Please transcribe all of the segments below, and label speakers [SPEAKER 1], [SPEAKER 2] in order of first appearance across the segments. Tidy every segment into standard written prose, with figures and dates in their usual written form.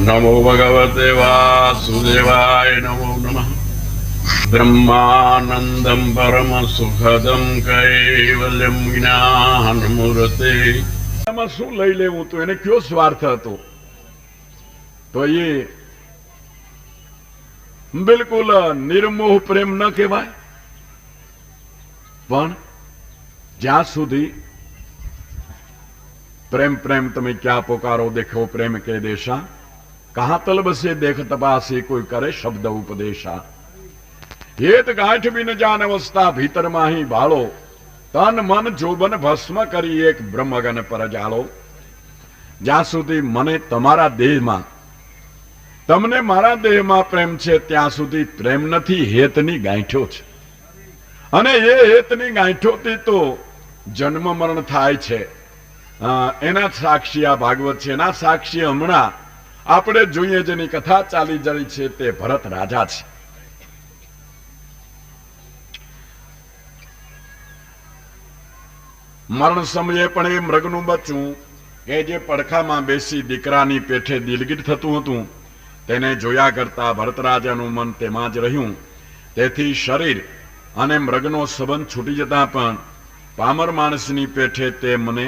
[SPEAKER 1] नमो भगवते वासुदेवाय नमो नमः। ब्रह्मानंदं परम सुखदं कैवल्यं ज्ञानमूर्ते।
[SPEAKER 2] એમાં શું લઈ લેવું તો એને કયો સ્વાર્થ હતો? તો એ બિલકુલ નિર્મોહ પ્રેમ ન કહેવાય, પણ જ્યાં સુધી પ્રેમ પ્રેમ તમે ક્યાં પોકારો દેખો પ્રેમ કે દેશા, કહા તલબ સે દેખ તપાસી કોઈ કરે શબ્દ ઉપદેશા. હેત ગાંઠ બિન જાન અવસ્થા ભીતરમાં હી ભાળો, તન મન જોબન ભસ્મ કરી એક બ્રહ્મગન પર જાળો. જ્યાં સુધી મને તમારા દેહમાં, તમને મારા દેહમાં પ્રેમ છે ત્યાં સુધી પ્રેમ નથી, હેતની ગાંઠો છે. અને એ હેતની ગાંઠોથી તો જન્મ મરણ થાય છે. એના સાક્ષી આ ભાગવત છે. એના સાક્ષી હમણાં આપણે જોઈએ જેની કથા ચાલી રહી છે તે ભરત રાજા છે. મરણ સમયે પણ એ મૃગનું બચ્ચું કે જે પડખામાં બેસી દીકરાની પેઠે દિલગીર થતું હતું તેને જોયા કરતા ભરત રાજાનું મન તેમાં જ રહ્યું. તેથી શરીર અને મૃગનો સંબંધ છૂટી જતા પણ પામર માણસની પેઠે તે મને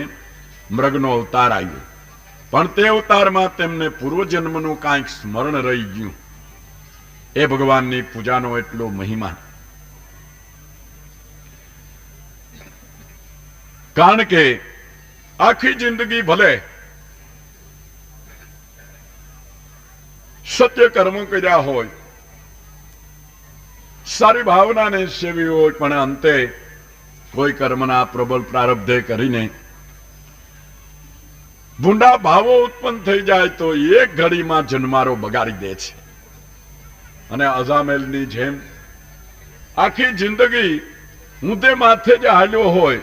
[SPEAKER 2] મૃગનો અવતાર આવ્યો. પણ તે અવતારમાં તેમને પૂર્વજન્મનું કાંઈક સ્મરણ રહી ગયું. એ ભગવાનની પૂજાનો એટલો મહિમા. કારણ કે આખી જિંદગી ભલે સત્ય કર્મ કર્યા હોય, સારી ભાવનાને સેવી હોય, પણ અંતે કોઈ કર્મના પ્રબળ પ્રારબ્ધે કરીને ભૂંડા ભાવો ઉત્પન્ન થઈ જાય તો એક ઘડીમાં જન્મારો બગાડી દે છે. અને અજામેલની જેમ આખી જિંદગી ઊંધે માથે જ હાલ્યો હોય,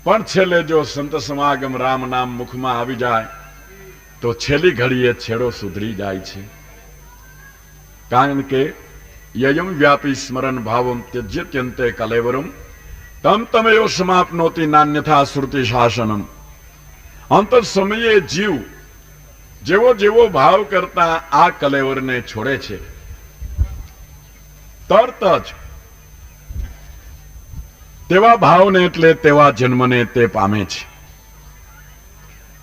[SPEAKER 2] પણ છેલ્લે જો સંત સમાગમ રામ નામ મુખમાં આવી જાય તો છેલ્લી ઘડીએ છેડો સુધરી જાય છે. કારણ કે યયમ વ્યાપી સ્મરણ ભાવમ ત્યજ્યત્યંતે કલેવરમ તમ તમેયો સમાપનોતિ નાન્યથા શ્રુતિ શાસનમ. અંત સમયે જીવ જેવો જેવો ભાવ કરતા આ કલેવરને છોડે છે, તરત જ તેવા ભાવને એટલે તેવા જન્મને તે પામે છે.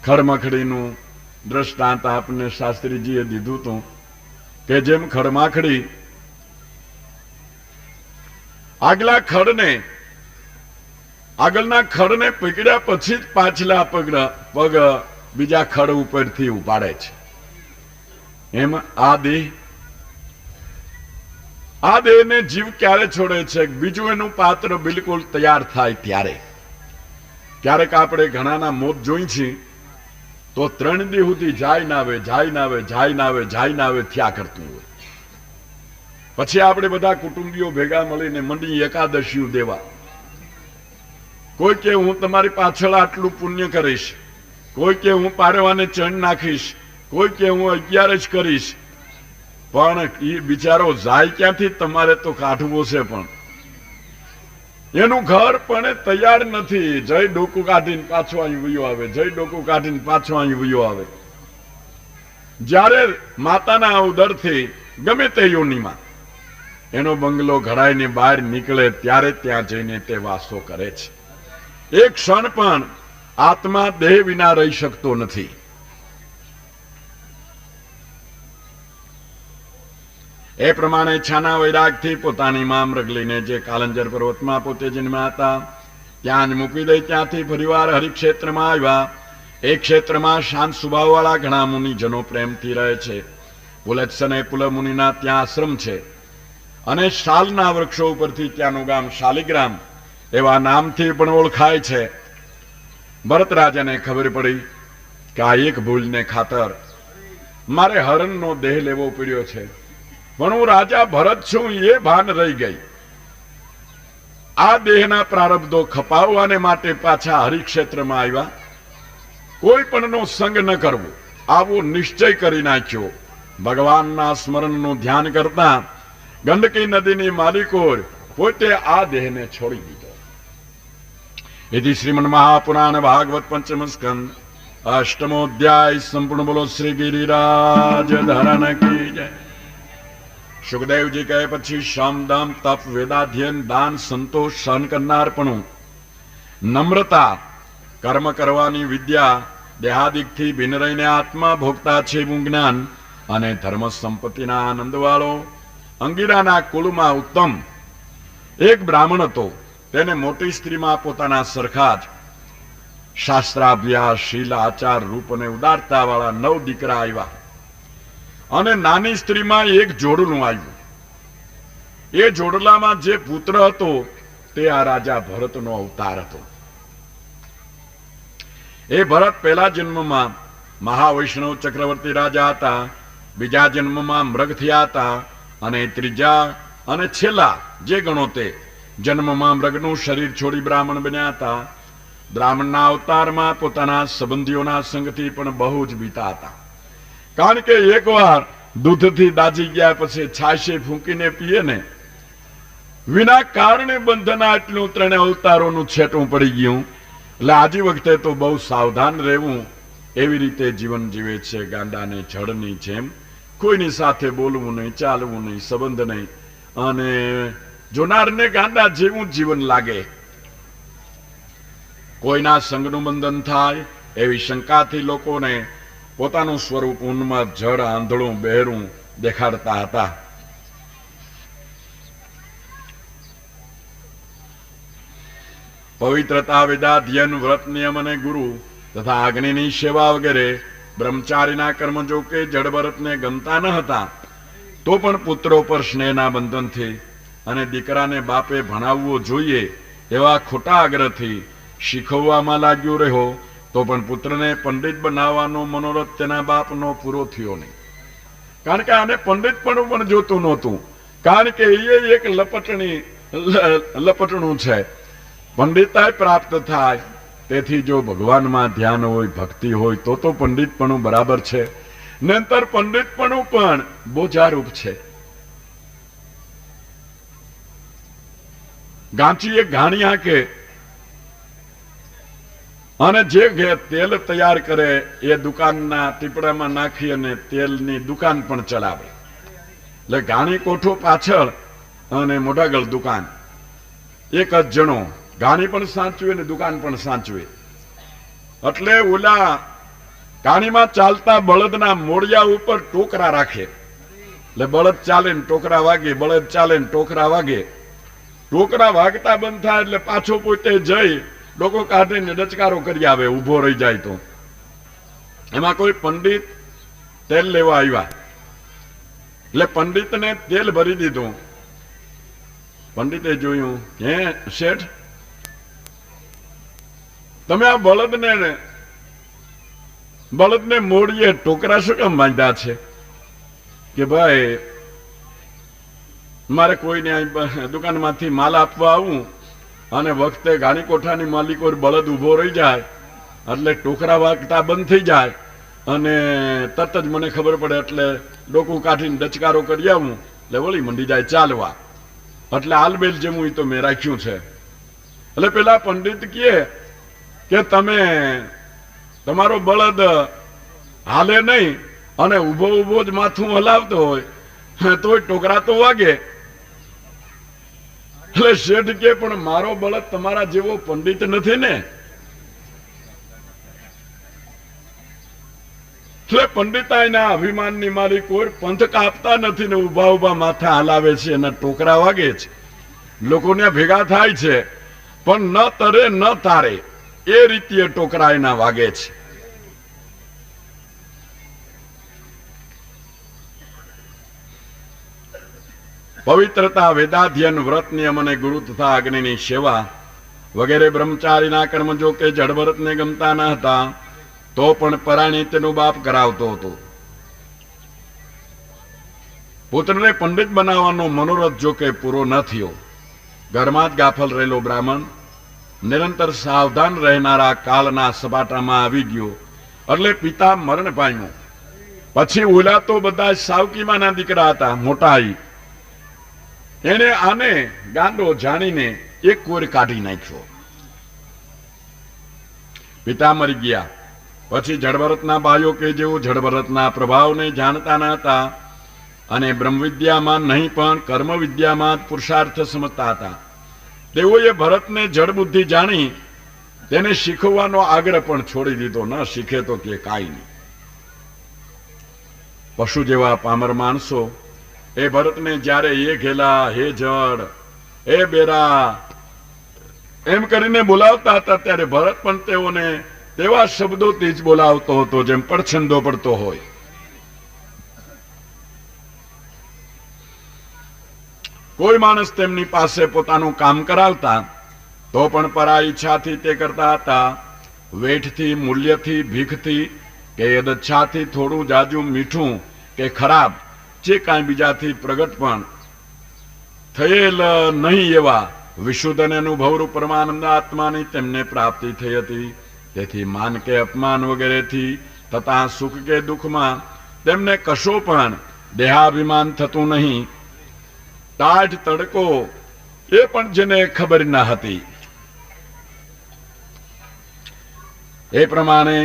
[SPEAKER 2] ખડમખડીનું દ્રષ્ટાંત આપને શાસ્ત્રીજીએ દીધું હતું કે જેમ ખડમાખડી આગળના ખડને પકડ્યા પછી જ પાછલા પગ બીજા ખડ ઉપરથી ઉપાડે છે. એમ આ દેહને જીવ ક્યારે છોડે છે? બીજું એનું પાત્ર બિલકુલ તૈયાર થાય ત્યારે. ક્યારેક આપણે ઘણાના મોત જોઈ છે તો 3 દી સુધી જાય ના આવે થયા કરતું હોય. પછી આપણે બધા કુટુંબીઓ ભેગા મળીને મંડી એકાદશીઓ દેવા. કોઈ કે હું તમારી પાછળ આટલું પુણ્ય કરીશ, કોઈ કે હું પારવાને ચણ નાખીશ, કોઈ કે હું 11 જ કરીશ. પણ એ બિચારો જાય ક્યાંથી? તમારે તો કાઢવો છે, પણ એનું ઘર પણ તૈયાર નથી. જય ડોકું કાઢીને પાછો અહીં વયો આવે, જય ડોકું કાઢીને પાછો અહીં વયો આવે. જ્યારે માતાના ઉદરથી ગમે તે યોનિમાં એનો બંગલો ઘડાઈને બહાર નીકળે ત્યારે ત્યાં જઈને તે વાસો કરે છે. એક ક્ષણ પણ આત્મા દેહ વિના રહી શકતો નથી. એ પ્રમાણે છાના વૈરાગથી પોતાની માં મૃગલીને જે કાલંજર પર્વતમાં પોતે જન્મ્યા હતા ત્યાં જ મૂકી દઈ ત્યાંથી ફરીવાર હરિક્ષેત્રમાં આવ્યા. એ ક્ષેત્રમાં શાંત સ્વભાવવાળા ઘણા મુનિજનો પ્રેમથી રહે છે. પુલત્સ અને પુલ મુનિના ત્યાં આશ્રમ છે અને શાલના વૃક્ષો ઉપરથી ત્યાંનું ગામ શાલિગ્રામ એવા નામથી પણ ઓળખાય છે. ભરત રાજાને ખબર પડી કે આ એક ભૂલને ખાતર મારે હરણનો દેહ લેવો પડ્યો છે, પણ હું રાજા ભરત છું એ ભાન રહી ગઈ. આ દેહના પ્રારબ્ધો ખપાવવાને માટે પાછા હરિક્ષેત્રમાં આવ્યા. કોઈ પણનો સંગ ન કરવો આવો નિશ્ચય કરી નાખ્યો. ભગવાનના સ્મરણનું ધ્યાન કરતા ગંડકી નદીની માલિકોર પોતે આ દેહને છોડી દીધો. यदि श्रीमन महापुराण भागवत पंचम स्कंद अष्टमोध्याय संपूर्ण बोलो श्री गिरिराज धरन की जय। सुखदेव जी कहे પછી શ્રમ દમ તપ વેદાધ્યન દાન સંતોષ સહન કરનારપણું નમ્રતા કર્મ કરવાની વિદ્યા દેહાદિકથી ભિન્ન રહીને આત્મા ભોગતા છે એવું જ્ઞાન અને ધર્મ સંપત્તિના આનંદવાળો અંગીરાના કુળમાં ઉત્તમ એક બ્રાહ્મણ હતો. તેને મોટી સ્ત્રીમાં પોતાના સરખા જ શાસ્ત્રાભ્યાસ શીલ આચાર રૂપ અને ઉદારતા વાળા 9 દીકરા આવ્યા અને નાની સ્ત્રીમાં એક જોડલું આવ્યું. એ જોડલામાં જે પુત્ર હતો તે આ રાજા ભરતનો અવતાર હતો. એ ભરત પહેલા જન્મમાં મહાવૈષ્ણવ ચક્રવર્તી રાજા હતા, બીજા જન્મમાં મૃગ થયા હતા અને ત્રીજા અને છેલ્લા જે ગણો તે જન્મમાં મૃગનું શરીર છોડી બ્રાહ્મણ બન્યા હતા. બ્રાહ્મણના અવતારમાં પોતાના સંબંધીઓના સંગથી પણ બહુ જ બીતા હતા. કારણ કે એકવાર દૂધથી દાજી ગયા પછી છાશે ફૂંકીને પીએ ને વિના કારણે બંધના એટલું 3 અવતારોનું છેટું પડી ગયું. એટલે આજી વખતે તો બહુ સાવધાન રહેવું. એવી રીતે જીવન જીવે છે ગાંડાને જળની જેમ. કોઈની સાથે બોલવું નહીં, ચાલવું નહીં, સંબંધ નહીં અને જોનારને ગાંડા જેવું જીવન લાગે. કોઈના સંગનું બંધન થાય એવી શંકાથી લોકોને પોતાનું સ્વરૂપ ઉન્માદ જળ આંધળું બહેરું દેખાડતા હતા. પવિત્રતા વેદાધ્યન વ્રત નિયમ અને ગુરુ તથા અગ્નિની સેવા વગેરે બ્રહ્મચારીના કર્મ જો કે જડભરતને ગમતા ન હતા તો પણ પુત્રો પર સ્નેહના બંધનથી અને દીકરાને બાપે ભણાવવો જોઈએ એવા ખોટા આગ્રહથી શીખવવામાં લાગ્યો રહ્યો તો પણ પુત્રને પંડિત બનાવવાનો મનોરથ તેના બાપનો પૂરો થયો નહીં. કારણ કે આને પંડિતપણું પણ જોતું નહોતું. કારણ કે એ એક લપટણું છે. પંડિતાય પ્રાપ્ત થાય તેથી જો ભગવાનમાં ધ્યાન હોય, ભક્તિ હોય તો પંડિતપણું બરાબર છે. નંતર પંડિતપણું પણ બોજારૂપ છે. ગાંચી એક ઘાણી હાકે અને જે તેલ તૈયાર કરે એ દુકાનના ટીપડામાં નાખી અને તેલની દુકાન પણ ચલાવે. એટલે ઘાણી કોઠો પાછળ અને મોઢાગળ દુકાન, એક જ જણો ઘાણી પણ સાચવે ને દુકાન પણ સાચવે. એટલે ઓલા ઘાણીમાં ચાલતા બળદના મોડિયા ઉપર ટોકરા રાખે. એટલે બળદ ચાલે ને ટોકરા વાગે, બળદ ચાલે ને ટોકરા વાગે. ટોકરા વાગતા બંધ થાય એટલે પાછો પોતે જઈ ડોકો કાઢીને ડચકારો કરી આવે, ઉભો રહી જાય તો. એમાં કોઈ પંડિત તેલ લેવા આવ્યા એટલે પંડિતને તેલ ભરી દીધું. પંડિતે જોયું, હે શેઠ, તમે આ બળદને મોડીએ ટોકરા શું કેમ બાંધ્યા છે? કે ભાઈ મારે કોઈને દુકાનમાંથી માલ આપવા આવું અને વખતે ઘાણી કોઠાની માલિકો બળદ ઉભો રહી જાય એટલે ટોકરા વાગતા બંધ થઈ જાય અને તરત જ મને ખબર પડે એટલે ડોકું કાઢીને ડચકારો કરી આવું એટલે વળી મંડી જાય ચાલવા. એટલે આલબેલ જેવું તો મેં રાખ્યું છે. એટલે પેલા પંડિત કહે કે તમે તમારો બળદ હાલે નહીં અને ઉભો ઉભો જ માથું હલાવતો હોય તોય ટોકરા તો વાગે. એટલે શેઠ કે પણ મારો બળદ તમારા જેવો પંડિત નથી ને. એટલે પંડિતાઈના અભિમાનની મારી કોઈ પંથ કાપતા નથી ને ઉભા ઉભા માથા હલાવે છે અને ટોકરા વાગે છે. લોકોને ભેગા થાય છે પણ ન તરે ન તારે એ રીતે ટોકરા એના વાગે છે. પવિત્રતા વેદાધ્યન વ્રત નિયમ અને ગુરુ તથા અગ્નિની સેવા વગેરે બ્રહ્મચારીના કર્મ જો કે જડભરતને ગમતા ન હતા તો પણ પરાણી તેનો બાપ કરાવતો હતો. પુત્રને પંડિત બનાવવાનો મનોરથ જો કે પૂરો ન થયો. ઘરમાં જ ગાફલ રહેલો બ્રાહ્મણ નિરંતર સાવધાન રહેનારા કાળના સપાટામાં આવી ગયો એટલે પિતા મરણ પામ્યો. પછી ઓલા તો બધા સાવકીમાના દીકરા હતા, મોટાઈ. એને આને ગાંડો જાણીને એક કોર કાઢી નાખ્યો. પિતા મરી ગયા પછી જડભરતના ભાઈઓ કે જેઓ જડભરતના પ્રભાવને જાણતા ન હતા અને બ્રહ્મવિદ્યામાં નહીં પણ કર્મ વિદ્યામાં જ પુરુષાર્થ સમજતા હતા, તેઓએ ભરતને જડ બુદ્ધિ જાણી તેને શીખવવાનો આગ્રહ પણ છોડી દીધો. ન શીખે તો કે કાંઈ નહીં. પશુ જેવા પામર માણસો એ ભરતને જ્યારે એ ઘેલા, હે જડ, એ બેરા એમ કરીને બોલાવતા હતા, ત્યારે ભરત પણ તેઓને તેવા શબ્દોથી જ બોલાવતો હતો જેમ પડછંદો પડતો હોય. કોઈ માણસ તેમની પાસે પોતાનું કામ કરાવતા તો પણ પરા ઈચ્છાથી તે કરતા હતા. વેઠથી, મૂલ્યથી, ભીખથી કે યદચ્છાથી, થોડું જાજુ મીઠું કે ખરાબ જે કાંઈ બીજાથી પ્રગટ પણ થયેલ નહીં એવા વિશુદ્ધ અને અનુભવરૂપ પરમાનંદ આત્માની તેમને પ્રાપ્તિ થઈ હતી. તેથી માન કે અપમાન વગેરેથી તથા સુખ કે દુઃખમાં તેમને કશો પણ દેહાભિમાન થતું નહીં. ટાઢ તડકો એ પણ જેને ખબર ન હતી. એ પ્રમાણે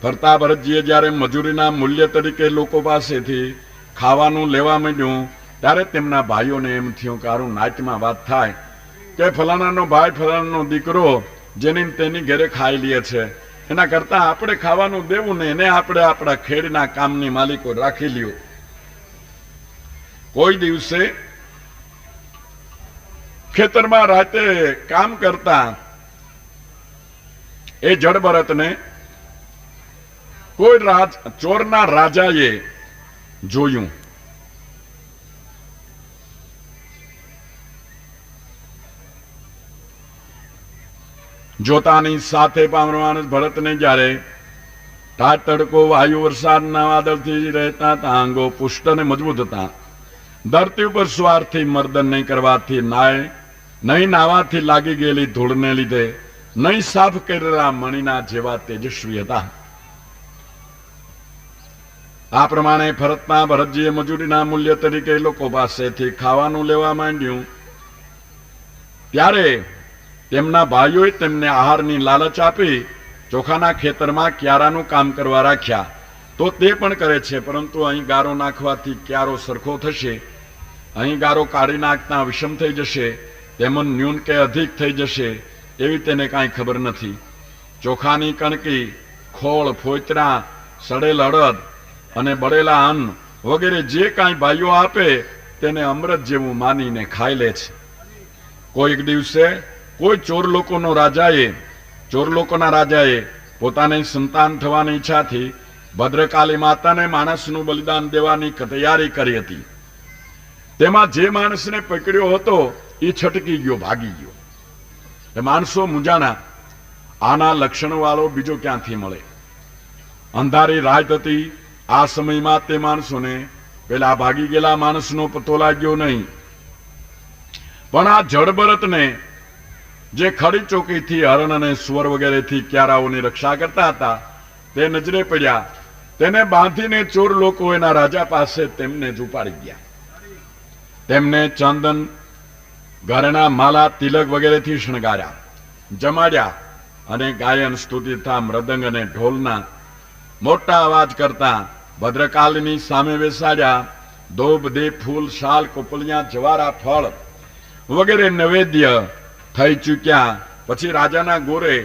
[SPEAKER 2] ફરતા ભરતજીએ જ્યારે મજૂરીના મૂલ્ય તરીકે લોકો પાસેથી ખાવાનું લેવા માંડ્યું ત્યારે તેમના ભાઈઓને એમ થયું કે આરું નાચમાં વાત થાય કે ફલાણાનો ભાઈ, ફલાણાનો દીકરો જેની તેની ઘરે ખાઈ લે છે, એના કરતા આપણે ખાવાનું દેવું ને એને આપણે આપણા ખેડના કામની માલિકો રાખી લ્યો. કોઈ દિવસે ખેતરમાં રાતે કામ કરતા એ જડભરતને કોઈ ચોરના રાજાએ જોયું. જોતાની સાથે પામર માણસ ભરતને જ્યારે ટાટ તડકો, વાયુ, વરસાદના વાદળથી રહેતા હતા, અંગો પુષ્ટ અને મજબૂત હતા. ધરતી ઉપર સ્વાર્થી મર્દન નહીં કરવાથી, નહીં નાવાથી લાગી ગયેલી ધૂળને લીધે, નહીં સાફ કરેલા મણીના જેવા તેજસ્વી હતા. આ પ્રમાણે ભરતજીએ મજૂરીના મૂલ્ય તરીકે લોકો પાસેથી ખાવાનું લેવા માંડ્યું ત્યારે તેમના ભાઈઓએ તેમને આહારની લાલચ આપી ચોખાના ખેતરમાં ક્યારાનું કામ કરવા રાખ્યા. તો તે પણ કરે છે, પરંતુ અહીં ગારો નાખવાથી ક્યારો સરખો થશે, અહીં ગારો કાઢી નાખતા વિષમ થઈ જશે, તેમજ ન્યૂન કે અધિક થઈ જશે એવી તેને કાંઈ ખબર નથી. ચોખાની કણકી, ખોળ, ફોતરા, સડેલ અડદ અને બળેલા અન્ન વગેરે જે કાંઈ ભાઈઓ આપે તેને અમૃત જેવું માનીને ખાઈ લે છે. કોઈક દિવસે કોઈ ચોર લોકોના રાજાએ પોતાની સંતાન થવાની ઈચ્છાથી ભદ્રકાલી માતાને માણસનું બલિદાન દેવાની તૈયારી કરી હતી. તેમાં જે માણસને પકડ્યો હતો એ છટકી ગયો, ભાગી ગયો. એ માણસો મૂંઝાણા, આના લક્ષણ વાળો બીજો ક્યાંથી મળે. અંધારી રાત હતી. આ સમયમાં તે માણસોને પેલા ભાગી ગયેલા માણસનો પતો લાગ્યો નહીં. પણ આ જડભરતને જે ખડી ચોકીથી હરણ અને સુવર વગેરેથી ક્યારાઓની રક્ષા કરતા હતા તે નજરે પડ્યા. તેને બાંધીને ચોર લોકો એના રાજા પાસે તેમને જ ઉપાડી ગયા. તેમને ચંદન, ઘરેણા, માલા, તિલક વગેરેથી શણગાર્યા, જમાડ્યા અને ગાયન, સ્તુતિ તથા મૃદંગ અને ઢોલના મોટા અવાજ કરતા ભદ્રકાલીની સામે બેસાડ્યા. ધોબ, દીપ, ફૂલ, શાલ, કોપલિયા, જવારા, ફળ વગેરે નૈવેદ્ય થઈ ચૂક્યા પછી રાજાના ગોરે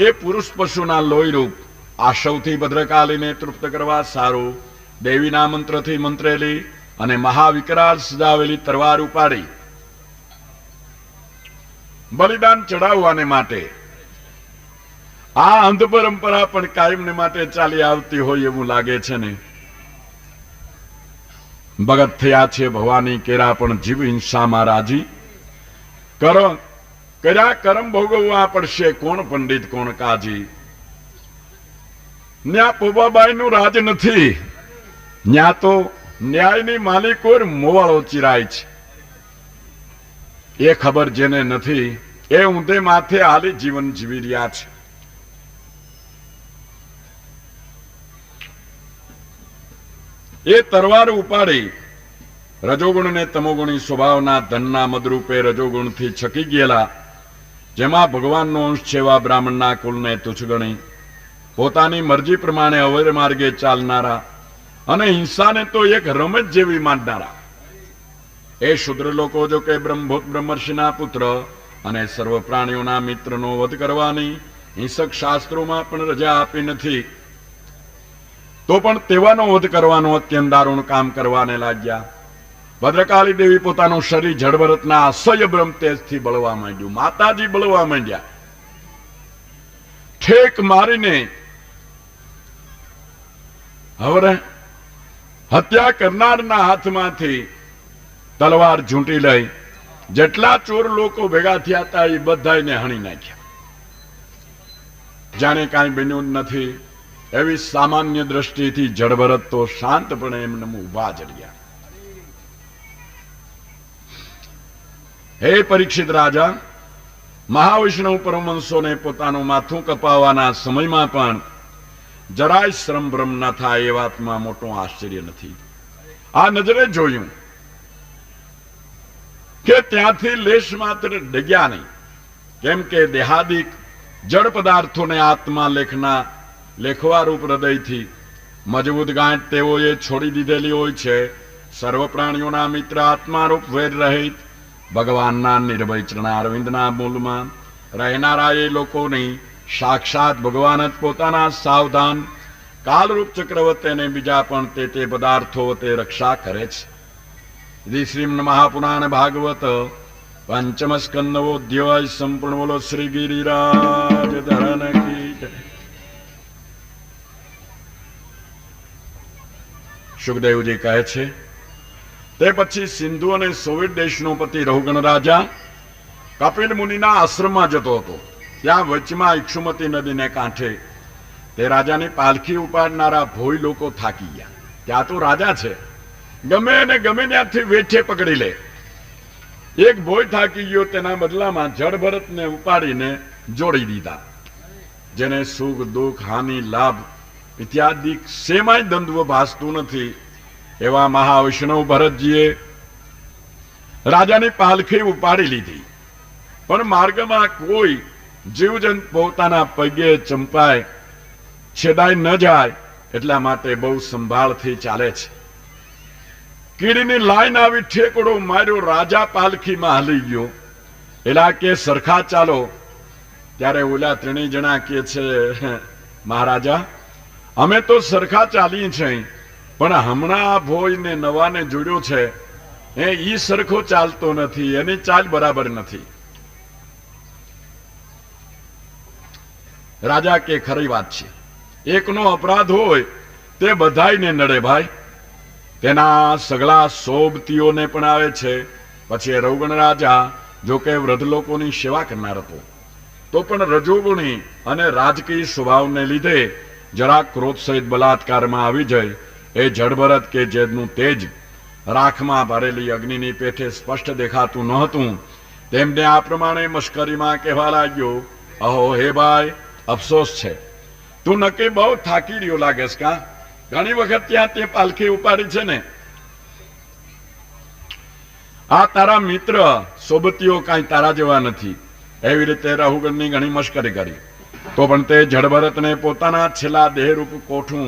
[SPEAKER 2] એ પુરુષ પશુના લોહીરૂપ આ સૌથી ભદ્રકાલીને તૃપ્ત કરવા સારું દેવીના મંત્રથી મંત્રેલી અને મહાવિકરાળ સજાવેલી તરવાર ઉપાડી બલિદાન ચડાવવાને માટે આ અંધ પરંપરા પણ કાયમને માટે ચાલી આવતી હોય એવું લાગે છે ને. ભગત થયા છે ભવાની કેરા પણ જીવ હિંસામાં રાજી. કર્યા કરમ ભોગવવા પડશે, કોણ પંડિત કોણ કાજી. ન્યા પોબાબાઈ નું રાજ નથી, ન્યા તો ન્યાયની માલિકો મોવાળો ચિરાય છે. એ ખબર જેને નથી એ ઊંધે માથે હાલી જીવન જીવી રહ્યા છે. એ તરવાર ઉપાડી રજોગુણ ને તમોગુણી સ્વભાવના ધનના મદરૂપે રજોગુણથી છકી ગયેલા, જેમાં ભગવાનનો અંશ છે એવા બ્રાહ્મણના કુલને તુચ્છ ગણી પોતાની મરજી પ્રમાણે અવૈર માર્ગે ચાલનારા અને હિંસાને તો એક રમત જેવી માનનારા એ શુદ્ર લોકો જો કે બ્રહ્મભૂત બ્રહ્મર્ષિના પુત્ર અને સર્વ પ્રાણીઓના મિત્રનો વધ કરવાની હિંસક શાસ્ત્રોમાં પણ રજા આપી નથી, તો પણ તેવાનો વધ કરવાનું અત્યંત દારૂણ કામ કરવાને લાગ્યા. ભદ્રકાળી દેવી પોતાનું શરીર જળભરતના અસહ્ય બ્રહ્મ તેજથી બળવા માંડ્યું. માતાજી બળવા માંડ્યા. ઠેક મારીને હવે હત્યા કરનારના હાથમાંથી તલવાર ઝૂંટી લઈ જેટલા ચોર લોકો ભેગા થયા હતા એ બધાને હણી નાખ્યા. જાણે કાંઈ બન્યું જ નથી એવી સામાન્ય દ્રષ્ટિથી જળભરત તો શાંતપણે એમને ઉભા જ રહ્યા. હે પરીક્ષિત રાજા, મહાવિષ્ણુ પરમહંસોને પોતાનું માથું કપાવવાના સમયમાં પણ જરાય શ્રમ ભ્રમ ન થાય એ વાતમાં મોટું આશ્ચર્ય નથી. આ નજરે જોયું કે ત્યાંથી લેશ માત્ર ડગ્યા નહીં, કેમ કે દેહાદિક જળ પદાર્થોને આત્મા લેખવા રૂપ હૃદયથી મજબૂત ગાંઠ તેઓએ છોડી દીધેલી હોય છે. સર્વ પ્રાણીઓના મિત્ર આત્મા રૂપ વેર રહિત ભગવાનના નિર્ભય ચરણારવિંદના મૂલમાં રહેનારા એ લોકોની સાક્ષાત ભગવાન જ પોતાના સાવધાન કાલરૂપ ચક્રવર્તી અને બીજા પણ તે પદાર્થો તે રક્ષા કરે છે. શ્રીમદ મહાપુરાણ ભાગવત પંચમ સ્કંદોધ્યાય સંપૂર્ણ. બોલો શ્રી ગિરિરાજ ધરન કી જય. સુખદેવજી કહે છે, તે પછી સિંધુ અને સોવિયત દેશનો પતિ રહુગણ રાજા કપિલ મુનિના આશ્રમમાં જતો હતો. ત્યાં વચમાં ઇક્ષુમતી નદીને કાંઠે તે રાજાની પાલખી ઉપાડનારા ભોય લોકો થાકી ગયા. ત્યાં તો રાજા છે, ગમે ને ગમે ત્યાંથી વેઠે પકડી લે. એક ભોય થાકી ગયો, તેના બદલામાં જળભરતને ઉપાડીને જોડી દીધા. જેને સુખ દુઃખ હાનિ લાભ ઇત્યાદિ શેમાંય દ્વંદ્વ ભાસતું નથી એવા મહાવિષ્ણુ ભરતજીએ રાજાની પાલખી ઉપાડી લીધી. પણ માર્ગમાં કોઈ જીવજંત પોતાના પગે ચંપાય છેદાઈ ન જાય એટલા માટે બહુ સંભાળથી ચાલે છે. કીડીની લાઈન આવી, ઠેકડો માર્યો, રાજા પાલખીમાં હલી ગયો. એલા કે સરખા ચાલો. ત્યારે ઓલા ત્રણેય જણા કે છે, મહારાજા અમે તો સરખા ચાલીએ છીએ, પણ હમણાં આ ભોયને નવાને જોડ્યો છે એ ઈ સરખો ચાલતો નથી, એની ચાલ બરાબર નથી. રાજા કે ખરી વાત છે, એકનો અપરાધ હોય તે બધાયને નડે ભાઈ. તેના સગળા સોબતીઓને પણ આવે છે. પછી રહુગણ રાજા જો કે વૃદ્ધ લોકોની સેવા કરનાર હતો, તો પણ રજોગુણી અને રાજકીય સ્વભાવને લીધે જરા ક્રોધ સહિત બલાત્કારમાં આવી જાય. એ જળભરત કે જેનું તેજ રાખમાં ભરેલી અગ્નિની પેઠે સ્પષ્ટ દેખાતું ન હતું, તેમને આ પ્રમાણે મશ્કરીમાં કહેવા લાગ્યો, અહો હે ભાઈ, અફસોસ છે, તું નક્કી બહુ થાકી રહ્યો લાગેસ કા? ઘણી વખત ત્યાં તે પાલખી ઉપાડી છે ને. આ તારા મિત્ર સોબતીઓ કાંઈ તારા જેવા નથી. એવી રીતે રહુગણની ઘણી મશ્કરી કરી, તો પણ તે જળભરતને પોતાના છેલ્લા દેહરૂપ ખોટું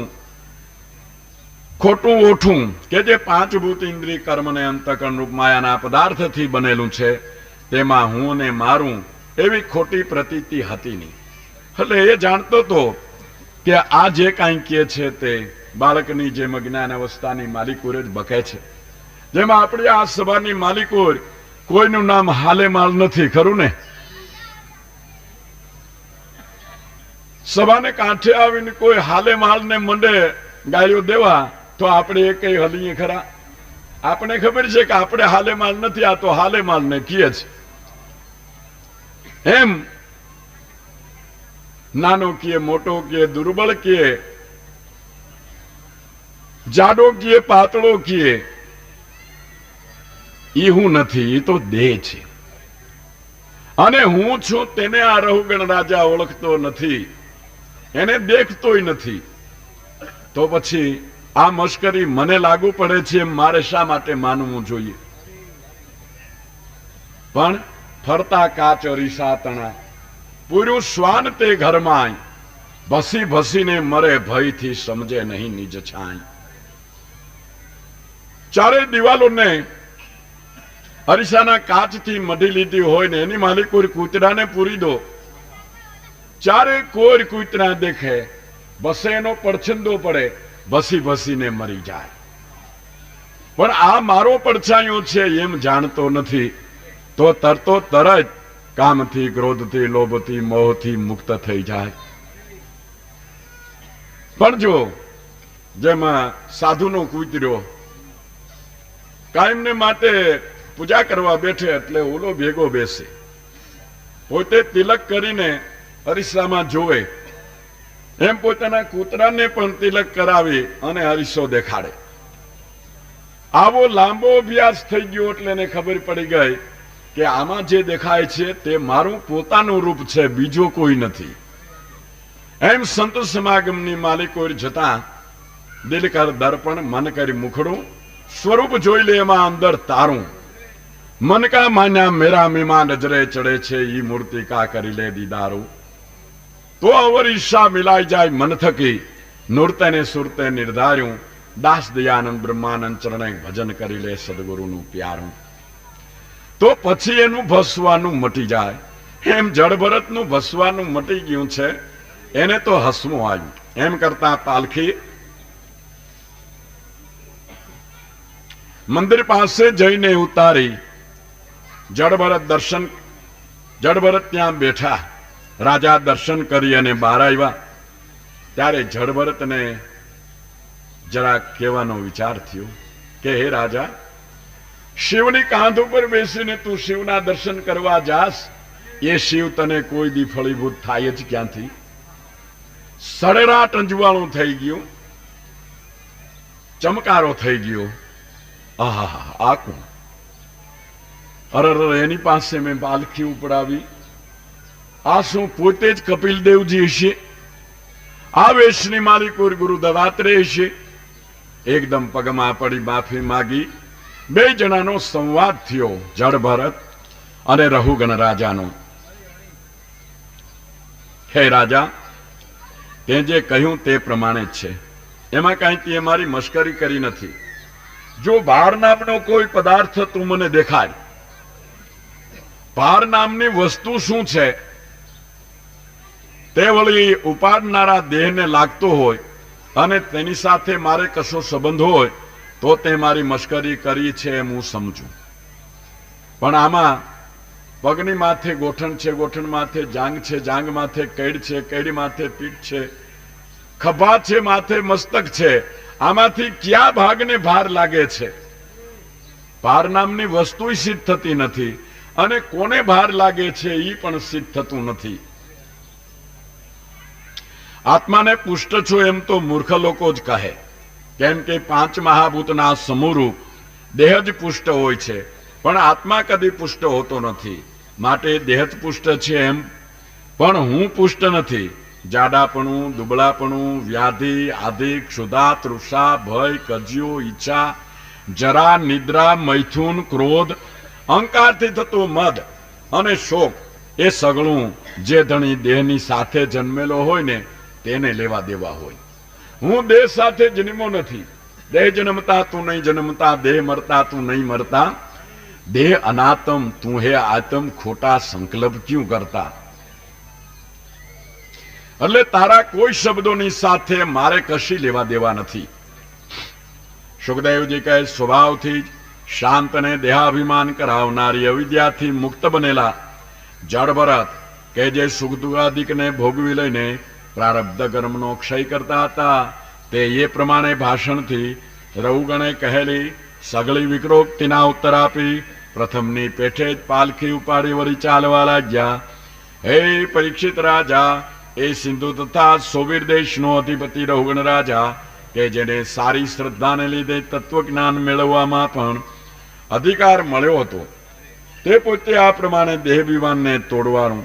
[SPEAKER 2] ઓઠું કે જે પાંચ ભૂત ઇન્દ્રિય કર્મ અને અંતકરણ રૂપ માયાના પદાર્થથી બનેલું છે તેમાં હું ને મારું એવી ખોટી પ્રતીતિ હતી નહીં. એટલે એ જાણતો હતો કે આ જે કાંઈ કહે છે તે બાળકની જેમ અજ્ઞાન અવસ્થાની માલિકોર જ બકે છે. જેમાં આપણી આ સભાની માલિકોર કોઈનું નામ હાલે માલ નથી, ખરું ને? સભાને કાંઠે આવીને કોઈ હાલે માલને મંડે ગાયો દેવા તો આપણે એ કઈ હલીએ ખરા? આપણે ખબર છે કે આપણે હાલે માલ નથી, આ તો હાલે માલ ને કીએ છે. એમ નાનો કીએ, મોટો કીએ, દુર્બળ કીએ, જાડો કીએ, પાતળો કીએ, ઈ હું નથી, ઈ તો દેહ છે. અને હું છું તેને આ રહુગણ રાજા ઓળખતો નથી, એને દેખતોય નથી. તો પછી આ મશ્કરી મને લાગુ પડે છે એમ મારે શા માટે માનવું જોઈએ? પણ ફરતા કાચ રીસા તણા પૂર્યું શ્વાન તે ઘરમાં ભસી ભસીને મરે ભયથી સમજે નહીં નિજ છાંય. ચારે દિવાલોને અરીસાના કાચથી મઢી લીધી હોય ને એની માલિક કોઈ કૂતરાને પૂરી દો, ચારે કોઈ કૂતરા દેખે, બસે એનો પડછંદો પડે, ભસી ભસીને મરી જાય. પણ આ મારો પડછાયો છે એમ જાણતો નથી, તો તરતો તરત કામથી, ક્રોધથી, લોભથી, મોહથી મુક્ત થઈ જાય. પણ જો જેમાં સાધુનો કૂતર્યો કાયમને માટે પૂજા કરવા બેઠે એટલે ઓલો ભેગો બેસે, પોતે તિલક કરીને અરીસામાં જોવે, એમ પોતાના કૂતરાને પણ તિલક કરાવી અને અરીસો દેખાડે. આવો લાંબો અભ્યાસ થઈ ગયો એટલે એને ખબર પડી ગઈ કે આમાં જે દેખાય છે તે મારું પોતાનું રૂપ છે, બીજો કોઈ નથી. એમ સંત સમાગમની માલિકો જતા દિલ કર દર્પણ, મન કરી મુખડું, સ્વરૂપ જોઈ લે એમાં અંદર તારું. મન કા માન્યા મેરા મીમા નજરે ચડે છે, ઈ મૂર્તિ કા કરી લે દીદારું. તો અવર ઈશા મિલાઈ જાય મન થકી, નૂરતે ને સુરતે નિર્ધાર્યું, દાસ દયાનંદ બ્રહ્માનંદ ચરણે ભજન કરી લે સદગુરુનું પ્યારું. તો પછી એનું ભસવાનું મટી જાય. એમ જળભરતનું ભસવાનું મટી ગયું છે, એને તો હસવું આવ્યું. એમ કરતા પાલખી મંદિર પાસે જઈને ઉતારી. જળભરત ત્યાં બેઠા, રાજા દર્શન કરી અને બહાર આવ્યા. ત્યારે જળભરતને જરા કહેવાનો વિચાર થયો કે હે રાજા, શિવની કાંધ ઉપર બેસીને તું શિવના દર્શન કરવા જાસ, એ શિવ તને કોઈ દી ફળીભૂત થાય જ ક્યાંથી? સડેરાટ અંજવાળું થઈ ગયું, ચમકારો થઈ ગયો. આહા, આ કોણ? અરર, એની પાસે મેં પાલખી ઉપડાવી. આ શું પોતે જ કપિલ દેવજી હશે? આ વેશની માલિક ગુરુ દત્તાત્રેય હશે? એકદમ પગમાં પડી માફી માગી. બે જણાનો સંવાદ થયો, જળભરત અને રહુગણ રાજાનો. હે રાજા, તે જે કહ્યું તે પ્રમાણે જ છે, એમાં કાંઈ તે મારી મશ્કરી કરી નથી. જો ભાર નામનો કોઈ પદાર્થ તું મને દેખાય, ભાર નામની વસ્તુ શું છે તે વળી ઉપાડનારા દેહને લાગતો હોય અને તેની સાથે મારે કશો સંબંધ હોય તો તે મારી મશ્કરી કરી છે એમ હું સમજું. પણ આમાં પગની માથે ગોઠણ છે, ગોઠણ માથે જાંગ છે, જાંગ માથે કૈડ છે, કૈડ માથે પીઠ છે, ખભા છે, માથે મસ્તક છે. આમાંથી કયા ભાગને ભાર લાગે છે? ભાર નામની વસ્તુ સિદ્ધ થતી નથી અને કોને ભાર લાગે છે એ પણ સિદ્ધ થતું નથી. આત્માને પુષ્ટ છો એમ તો મૂર્ખ લોકો જ કહે, કેમ કે પાંચ મહાભૂતના સમૂહરૂપ દેહ જ પુષ્ટ હોય છે, પણ આત્મા કદી પુષ્ટ હોતો નથી. માટે દેહ જ પુષ્ટ છે એમ, પણ હું પુષ્ટ નથી. જાડાપણું, દુબળાપણું, વ્યાધિ, આધિ, ક્ષુધા, તૃષા, ભય, કજિયો, ઈચ્છા, જરા, નિદ્રા, મૈથુન, ક્રોધ, અહંકારથી થતો મદ અને શોક, એ સગળું જે ધણી દેહની સાથે જન્મેલો હોય ને તેને લેવા દેવા હોય. હું દેહ સાથે જન્મો નથી. દેહ જન્મતા તું નહીં જન્મતા, દેહ મરતા તું નહીં મરતા. દેહ અનાતમ, તું હે આતમ, ખોટા સંકલ્પ ક્યું કરતા? એટલે તારા કોઈ શબ્દોની સાથે મારે કશી લેવા દેવા નથી. સુખદેવજી કહે, સ્વભાવથી જ શાંત અને દેહાભિમાન કરાવનારી અવિદ્યાથી મુક્ત બનેલા જળભરત કે જે સુખ દુઃખાદિકને ભોગવી લઈને પ્રારબ્ધ કર્મનો ક્ષય કરતા હતા, તે એ પ્રમાણે ભાષણથી રહુગણે કહેલી સગળી વિક્રોક્તિના ઉત્તર આપી પ્રથમની પેઠે જ પાલખી ઉપાડી વળી ચાલવા લાગ્યા. હે પરીક્ષિત રાજા, એ સિંધુ તથા સોવીર દેશનો અધિપતિ રહુગણ રાજા કે જેને સારી શ્રદ્ધાને લીધે તત્વજ્ઞાન મેળવવામાં પણ અધિકાર મળ્યો હતો, તે પોતે આ પ્રમાણે દેહભિમાનને તોડવાનું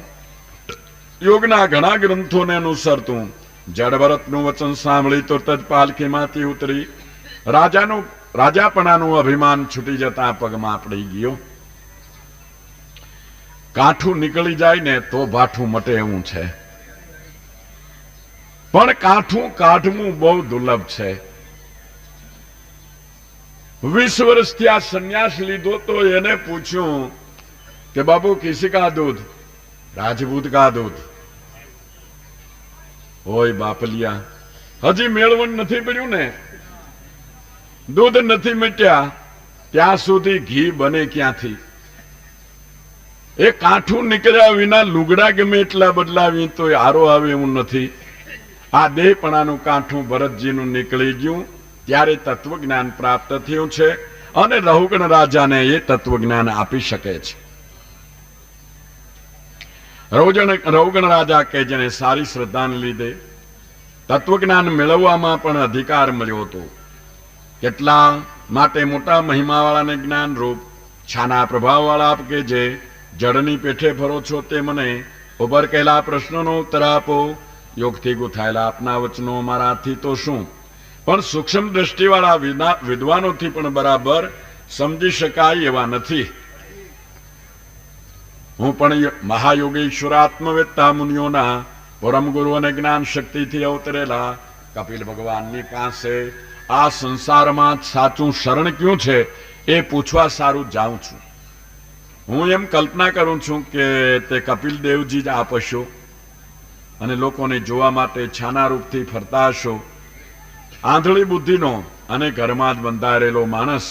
[SPEAKER 2] યોગના ઘણા ગ્રંથોને અનુસરતું. જળભરતનું વચન સાંભળી તુરત જ પાલખીમાંથી ઉતરી રાજાપણાનું અભિમાન છૂટી જતા પગમાં પડી ગયો. કાઠું નીકળી જાય ને તો ભાઠું મટે એવું છે. પણ કાઠું કાઢવું બહુ દુર્લભ છે. 20 વર્ષથી આ સંન્યાસ લીધો તો એને પૂછ્યું કે બાબુ કિસી કા દૂધ? રાજપૂત કા દૂધ. ઓય બાપલિયા, હજી મેળવણ નથી પડ્યું ને, દૂધ નથી મટ્યા ત્યાં સુધી ઘી બને ક્યાંથી? એ કાઠું નીકળ્યા વિના લુગડા ગમે એટલા બદલાવી તો હારો આવે એવું નથી. આ દેહપણાનું કાઠું ભરતજીનું નીકળી ગયું ત્યારે તત્વજ્ઞાન પ્રાપ્ત થયું છે અને રહુગણ રાજાને એ તત્વજ્ઞાન આપી શકે છે. રહુગણ રાજા કે જેને સારી શ્રદ્ધાને લીધે તત્વજ્ઞાન મેળવવામાં પણ અધિકાર મળ્યો હતો. કેટલા માટે મોટા મહિમાવાળાને જ્ઞાન રૂપ છાના પ્રભાવવાળા આપ કે જે જળની પેઠે ફરો છો તે મને ઉભર કહેલા પ્રશ્નોનો ઉત્તર આપો. યોગથી ગુથાયેલા આપના વચનો મારાથી તો શું, પણ સૂક્ષ્મ દ્રષ્ટિવાળા વિદ્વાનોથી પણ બરાબર સમજી શકાય એવા નથી. હું પણ મહાયોગેશ્વર આત્મવેત્તા મુનિઓના પરમ ગુરુ અને જ્ઞાન શક્તિથી અવતરેલા કપિલ ભગવાનની પાસે આ સંસારમાં સાચું શરણ ક્યું છે એ પૂછવા સારું જાઉં છું. હું એમ કલ્પના કરું છું કે તે કપિલ દેવજી જ આપ હશો અને લોકોને જોવા માટે છાના રૂપથી ફરતા હશો. આંધળી બુદ્ધિનો અને ઘરમાં જ બંધાયેલો માણસ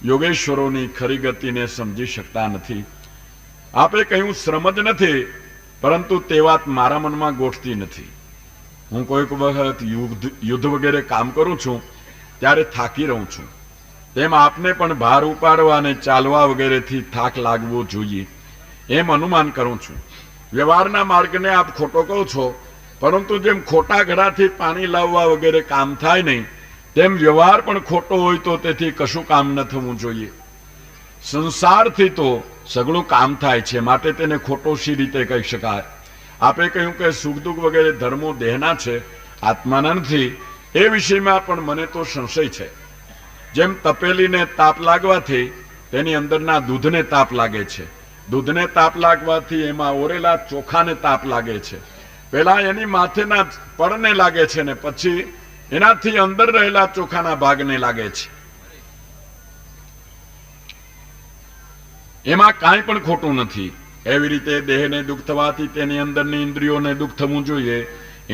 [SPEAKER 2] યોગેશ્વરોની ખરી ગતિને સમજી શકતા નથી. આપે કહ્યું શ્રમ જ નથી, પરંતુ તે વાત મારા મનમાં ગોઠતી નથી. હું કોઈક વખત યુદ્ધ વગેરે કામ કરું છું ત્યારે થાકી રહું છું. તેમ આપને પણ ભાર ઉપાડવા અને ચાલવા વગેરેથી થાક લાગવો જોઈએ એમ અનુમાન કરું છું. વ્યવહારના માર્ગને આપ ખોટો કહો છો, પરંતુ જેમ ખોટા ઘડાથી પાણી લાવવા વગેરે કામ થાય નહીં તેમ વ્યવહાર પણ ખોટો હોય તો તેથી કશું કામ ન થવું જોઈએ. સંસારથી તો સઘળું કામ થાય છે, માટે તેને ખોટો શી રીતે કહી શકાય? આપે કહ્યું કે સુખ દુઃખ વગેરે ધર્મો દેહના છે, આત્માના નથી. એ વિષયમાં પણ મને તો સંશય છે. જેમ તપેલીને તાપ લાગવાથી તેની અંદરના દૂધને તાપ લાગે છે, દૂધને તાપ લાગવાથી એમાં ઓરેલા ચોખાને તાપ લાગે છે. પેલા એની માથેના પડને લાગે છે ને પછી એનાથી અંદર રહેલા ચોખાના ભાગને લાગે છે. એમાં કાંઈ પણ ખોટું નથી. એવી રીતે દેહને દુઃખ થવાથી તેની અંદરની ઇન્દ્રિયોને દુઃખ થવું જોઈએ,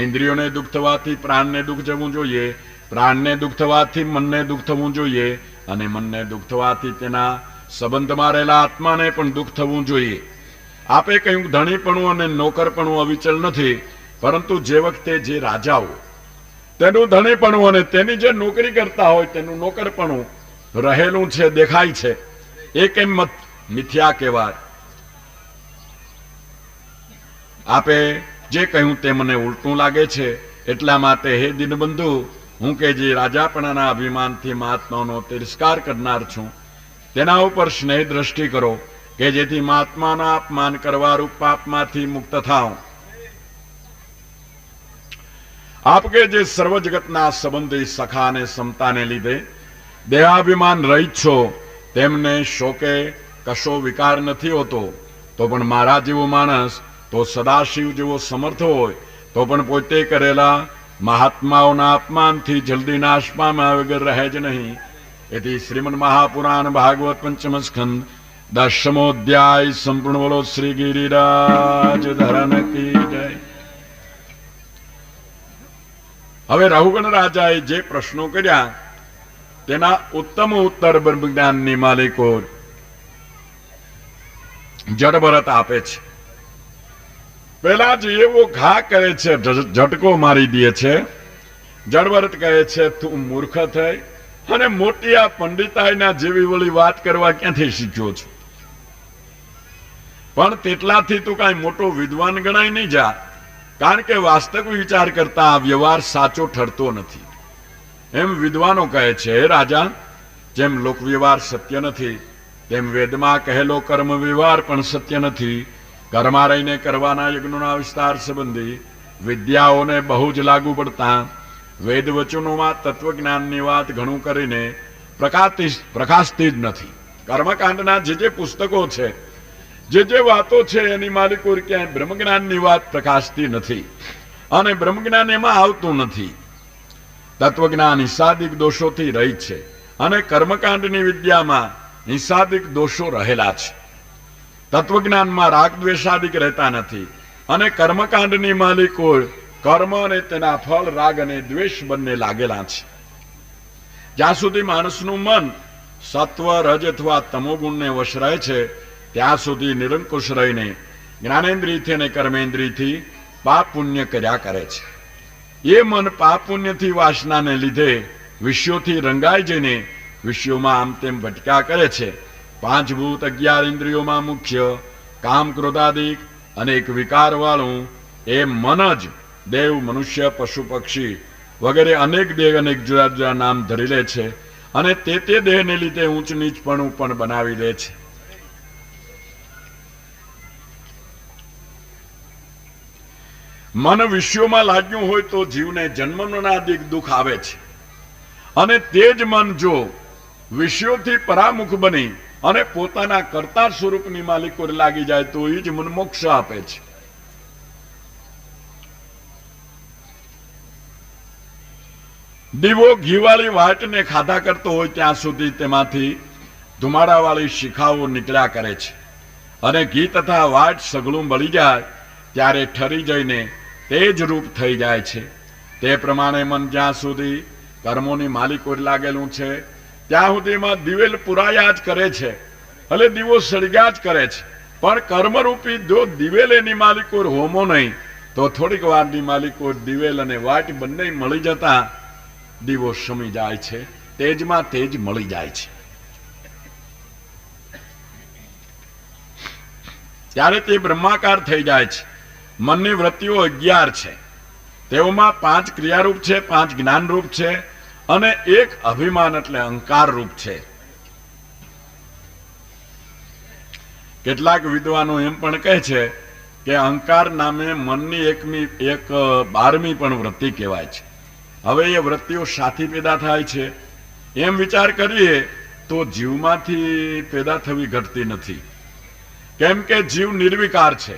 [SPEAKER 2] ઇન્દ્રિયોને દુઃખ થવાથી પ્રાણને દુઃખ જવું જોઈએ, પ્રાણને દુઃખ થવાથી મનને દુઃખ થવું જોઈએ અને મનને દુઃખ થવાથી તેના સંબંધમાં રહેલા આત્માને પણ દુઃખ થવું જોઈએ. આપે કહ્યું ધણીપણું અને નોકરપણું અવિચલ નથી, પરંતુ જે વખતે જે રાજાઓ તેનું ધણીપણું અને તેની જે નોકરી કરતા હોય તેનું નોકરપણું રહેલું છે, દેખાય છે, એ કેમ મિથ્યા કહેવાય? આપે જે કહ્યું તે મને ઉલટું લાગે છે. એટલા માટે હે દીનબંધુ, હું કે જે રાજાપણાના અભિમાનથી મહાત્માનો તિરસ્કાર કરનાર છું તેના ઉપર સ્નેહ દ્રષ્ટિ કરો કે જેથી મહાત્માના અપમાન કરવા રૂપ પાપમાંથી મુક્ત થાવ. આપ કે જે સર્વ જગતના સંબંધી સખા અને સમતાને લીધે દેહાભિમાન રહિત છો, તેમને શોકે કશો વિકાર નથી હોતો. તો પણ મારા જેવો માણસ તો સદાશિવ જેવો સમર્થ હોય તો પણ પોતે કરેલા મહાત્માઓના અપમાનથી જલ્દી નાશ પામ્યા વગર રહે જ નહીં. એથી શ્રીમદ મહાપુરાણ ભાગવત પંચમ સ્કંદ 10મો અધ્યાય સંપૂર્ણ. બોલો શ્રી ગિરિરાજ ધરન કી જય. હવે રહુગણ રાજાએ જે પ્રશ્નો કર્યા તેના ઉત્તમ ઉત્તર બ્રહ્મજ્ઞાનની માલિકો જડભરત આપે છે. પેલા જ એવો ઘા કરે છે, ઝટકો મારી દે છે. જડભરત કહે છે તું મૂર્ખ થઈ અને મોટી આ પંડિતાઈના જેવી વળી વાત કરવા ક્યાંથી શીખ્યો છું? પણ તેટલાથી તું કાંઈ મોટો વિદ્વાન ગણાય નહીં જા, કારણ કે વાસ્તવિક વિચાર કરતા આ વ્યવહાર સાચો ઠરતો નથી. એમ વિદ્વાનો કહે છે, રાજા, જેમ લોક વ્યવહાર સત્ય નથી તેમ વેદમાં કહેલો કર્મ વ્યવહાર પણ સત્ય નથી. ઘરમાં રહીને કરવાના યજ્ઞોના વિસ્તાર સંબંધી વિદ્યાઓને બહુ જ લાગુ પડતા વેદ વચનોમાં તત્વજ્ઞાનની વાત ઘણું કરીને પ્રકાશતી જ નથી. કર્મકાંડના જે પુસ્તકો છે, જે વાતો છે એની માલિકો ક્યાંય બ્રહ્મજ્ઞાનની વાત પ્રકાશતી નથી. અને બ્રહ્મજ્ઞાન એમાં આવતું નથી. તત્વજ્ઞાન હિંસાદિક દોષોથી રહિત છે અને કર્મકાંડની વિદ્યામાં હિંસાદિક દોષો રહેલા છે. તત્વજ્ઞાનમાં રાગ દ્વેષાદિક રહેતા નથી અને કર્મકાંડની માલિકો કર્મ અને તેના ફળ રાગ અને દ્વેષ બંને લાગેલા છે. જ્યાં સુધી માણસનું મન સત્વ રજ અથવા તમોગુણને વશ રહે છે ત્યાં સુધી નિરંકુશ રહીને જ્ઞાનેન્દ્રિયથી અને કર્મેન્દ્રિયથી પાપ પુણ્ય કર્યા કરે છે. એ મન પાપ પુણ્યથી વાસનાને લીધે વિષયોથી રંગાઈ જઈને વિષયોમાં આમ તેમ ભટક્યા કરે છે. 5 ભૂત 11 ઇન્દ્રિયોમાં મુખ્ય કામ ક્રોધાદિક અનેક વિકાર વાળું એ મન જ દેવ મનુષ્ય પશુ પક્ષી વગેરે અનેક દેહ અનેક જુદા જુદા નામ ધરી લે છે અને તે દેહને લીધે ઊંચ નીચપણું પણ બનાવી લે છે. મન વિષયોમાં લાગ્યું હોય તો જીવને જન્મનાદિક દુઃખ આવે છે અને તે જ મન જો વિષયોથી પરામુખ બની અને પોતાના કર્તા સ્વરૂપની માલિકો લાગી જાય તો એ જ મન મોક્ષ આપે છે. દીવો ઘીવાળી વાટને ખાધા કરતો હોય ત્યાં સુધી તેમાંથી ધુમાડાવાળી શિખાઓ નીકળ્યા કરે છે અને ઘી તથા વાટ સઘળું બળી જાય ત્યારે ઠરી જઈને તે જ રૂપ થઈ જાય છે. તે પ્રમાણે મન જ્યાં સુધી કર્મોની માલિકો લાગેલું છે ત્યાં સુધીમાં દિવેલ પુરાયા જ કરે છે, એટલે દીવો સળગ્યા જ કરે છે. પણ કર્મરૂપી જો દિવેલ એની માલિકો હોમો નહીં તો થોડીક વારની માલિકો દિવેલ અને વાટ બંને મળી જતા દીવો શમી જાય છે, તેજમાં તેજ મળી જાય છે. ત્યારે તે બ્રહ્માકાર થઈ જાય છે. મનની વૃત્તિઓ 11 છે. તેઓમાં 5 ક્રિયારૂપ છે, 5 જ્ઞાનરૂપ છે અને 1 અભિમાન એટલે અહંકાર રૂપ છે. કેટલાક વિદ્વાનો એમ પણ કહે છે કે અહંકાર નામે મનની એક 12મી પણ વૃત્તિ કહેવાય છે. હવે એ વૃત્તિઓ સાથી પેદા થાય છે એમ વિચાર કરીએ તો જીવમાંથી પેદા થવી ઘટતી નથી, કેમ કે જીવ નિર્વિકાર છે.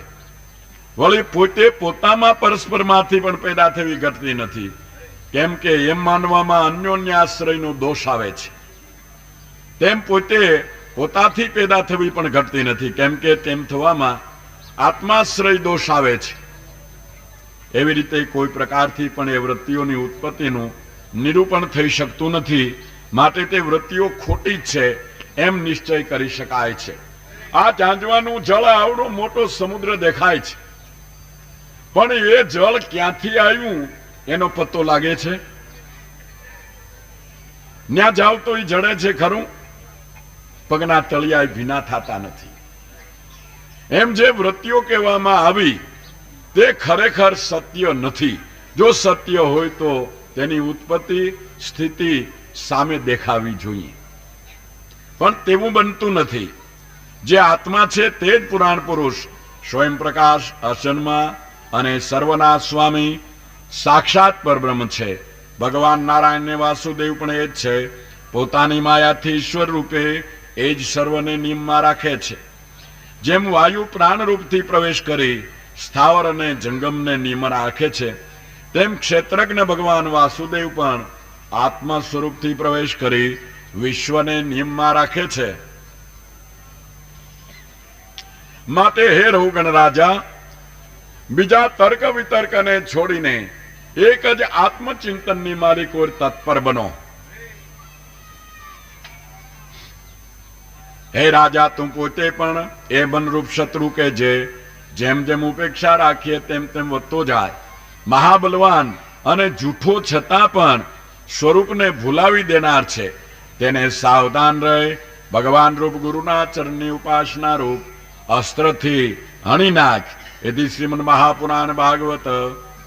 [SPEAKER 2] વળી પોતે પોતામાં પરસ્પરમાંથી પણ પેદા થવી ઘટતી નથી, કેમ કે એમ માનવામાં અન્યોન્ય આશ્રયનો દોષ આવે છે. તેમ પોતે પોતાથી પેદા થવી પણ ઘટતી નથી, કેમ કે તેમ થવામાં આત્માશ્રય દોષ આવે છે. એવી રીતે કોઈ પ્રકારથી પણ એ વૃત્તિઓની ઉત્પત્તિનું નિરૂપણ થઈ શકતું નથી, માટે તે વૃત્તિઓ ખોટી જ છે એમ નિશ્ચય કરી શકાય છે. આ ઝાંઝવાનું જળ આવડો મોટો સમુદ્ર દેખાય છે, પણ એ જળ ક્યાંથી આવ્યું એનો પત્તો લાગે છે? ન્યા જાવ તો એ જડે છે ખરું, પગના તળિયા ભીના થતા નથી. એમ જે વૃત્તિઓ કહેવામાં આવી તે ખરેખર સત્ય નથી. જો સત્ય હોય તો તેની ઉત્પત્તિ સ્થિતિ સામે દેખાવી જોઈએ, પણ તેવું બનતું નથી. જે આત્મા છે તે જ પુરાણ પુરુષ સ્વયં પ્રકાશ અસન્મા અને સર્વના સ્વામી સાક્ષાત પરબ્રહ્મ છે. ભગવાન નારાયણ ને વાસુદેવ પણ એ જ છે. પોતાની માયાથી ઈશ્વર રૂપે એ જ સર્વને નિયમમાં રાખે છે. જેમ વાયુ પ્રાણ રૂપથી પ્રવેશ કરી સ્થાવર અને જંગમને નિયમમાં રાખે છે, તેમ ક્ષેત્રજ્ઞ ભગવાન વાસુદેવ પણ આત્મા સ્વરૂપથી પ્રવેશ કરી વિશ્વને નિયમમાં રાખે છે. માટે હે રઘુગણ રાજા, બીજા તર્ક વિતર્કને છોડીને એક જ આત્મચિંતનની માલિકો તત્પર બનો. હે રાજા, તું પોતે પણ એ બનરૂપ શત્રુ કે જે જેમ જેમ ઉપેક્ષા રાખીએ તેમ તેમ વધતો જાય. મહાબલવાન અને જૂઠો છતાં પણ સ્વરૂપને ભૂલાવી દેનાર છે. તેને સાવધાન રહે. ભગવાન રૂપ ગુરુના ચરણની ઉપાસના રૂપ અસ્ત્રથી હણી નાખ. એથી શ્રીમદ મહાપુરાણ ભાગવત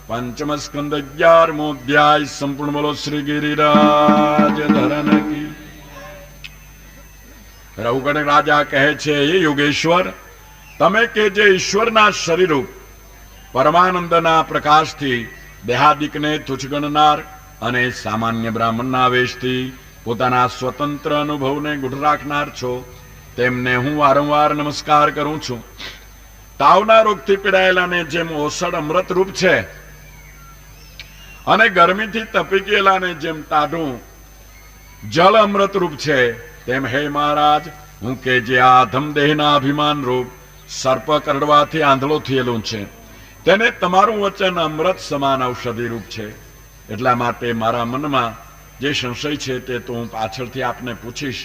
[SPEAKER 2] પંચમ સ્કંદ 11મો અધ્યાય સંપૂર્ણ. બોલો શ્રી ગિરિરાજ ધરન કી. રઘુગણ રાજા કહે છે, એ યોગેશ્વર, તમે કે જે ઈશ્વરના શરીરૂપ પરમાનંદના પ્રકાશથી દેહાદિકને તુચ્છ ગણનાર અને સામાન્ય બ્રાહ્મણના વેશથી પોતાના સ્વતંત્ર અનુભવને ગુઢ રાખનાર છો, તેમને હું વારંવાર નમસ્કાર કરું છું. તાવના રોગથી પીડાયેલાને જેમ ઓસડ અમૃત રૂપ છે અને ગરમીથી તપી ગયેલાને જેમ ટાઢું જળ અમૃત રૂપ છે, તેમ હે મહારાજ હું કે જે આ અધમ દેહના અભિમાન રૂપ સર્પ કરડવાથી આંધળો થયેલું છે, તેને તમારું વચન અમૃત સમાન ઔષધિ રૂપ છે. એટલા માટે મારા મનમાં જે સંશય છે તે તો હું પાછળથી આપને પૂછીશ,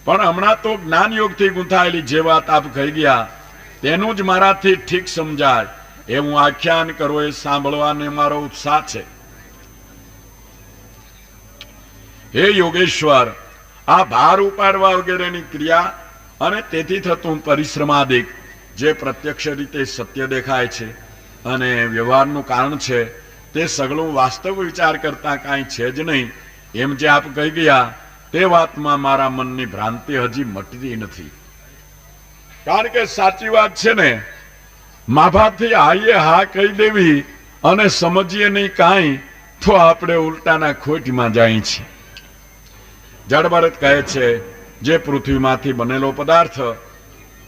[SPEAKER 2] પણ હમણાં તો જ્ઞાન યોગથી ગૂંથાયેલી જે વાત આપ કહી ગયા તેનું જ મારાથી ઠીક સમજાય એવું આખ્યાન કરો એ સાંભળવાને મારો ઉત્સાહ છે. હે યોગેશ્વર, આ ભાર ઉપાડવા વગેરેની ક્રિયા અને તેથી થતું પરિશ્રમાદિક જે પ્રત્યક્ષ રીતે સત્ય દેખાય છે અને વ્યવહારનું કારણ છે, તે સગળું વાસ્તવ વિચાર કરતા કાંઈ છે જ નહીં એમ જે આપ કહી ગયા તે વાતમાં મારા મનની ભ્રાંતિ હજી મટતી નથી. કારણ કે સાચી વાત છે ને, માભાથી હાઈએ હા કહી દેવી અને સમજીએ નહીં કાંઈ તો આપણે ઉલટાના ખોટમાં જાય છે. જડભરત કહે છે જે પૃથ્વીમાંથી બનેલો પદાર્થ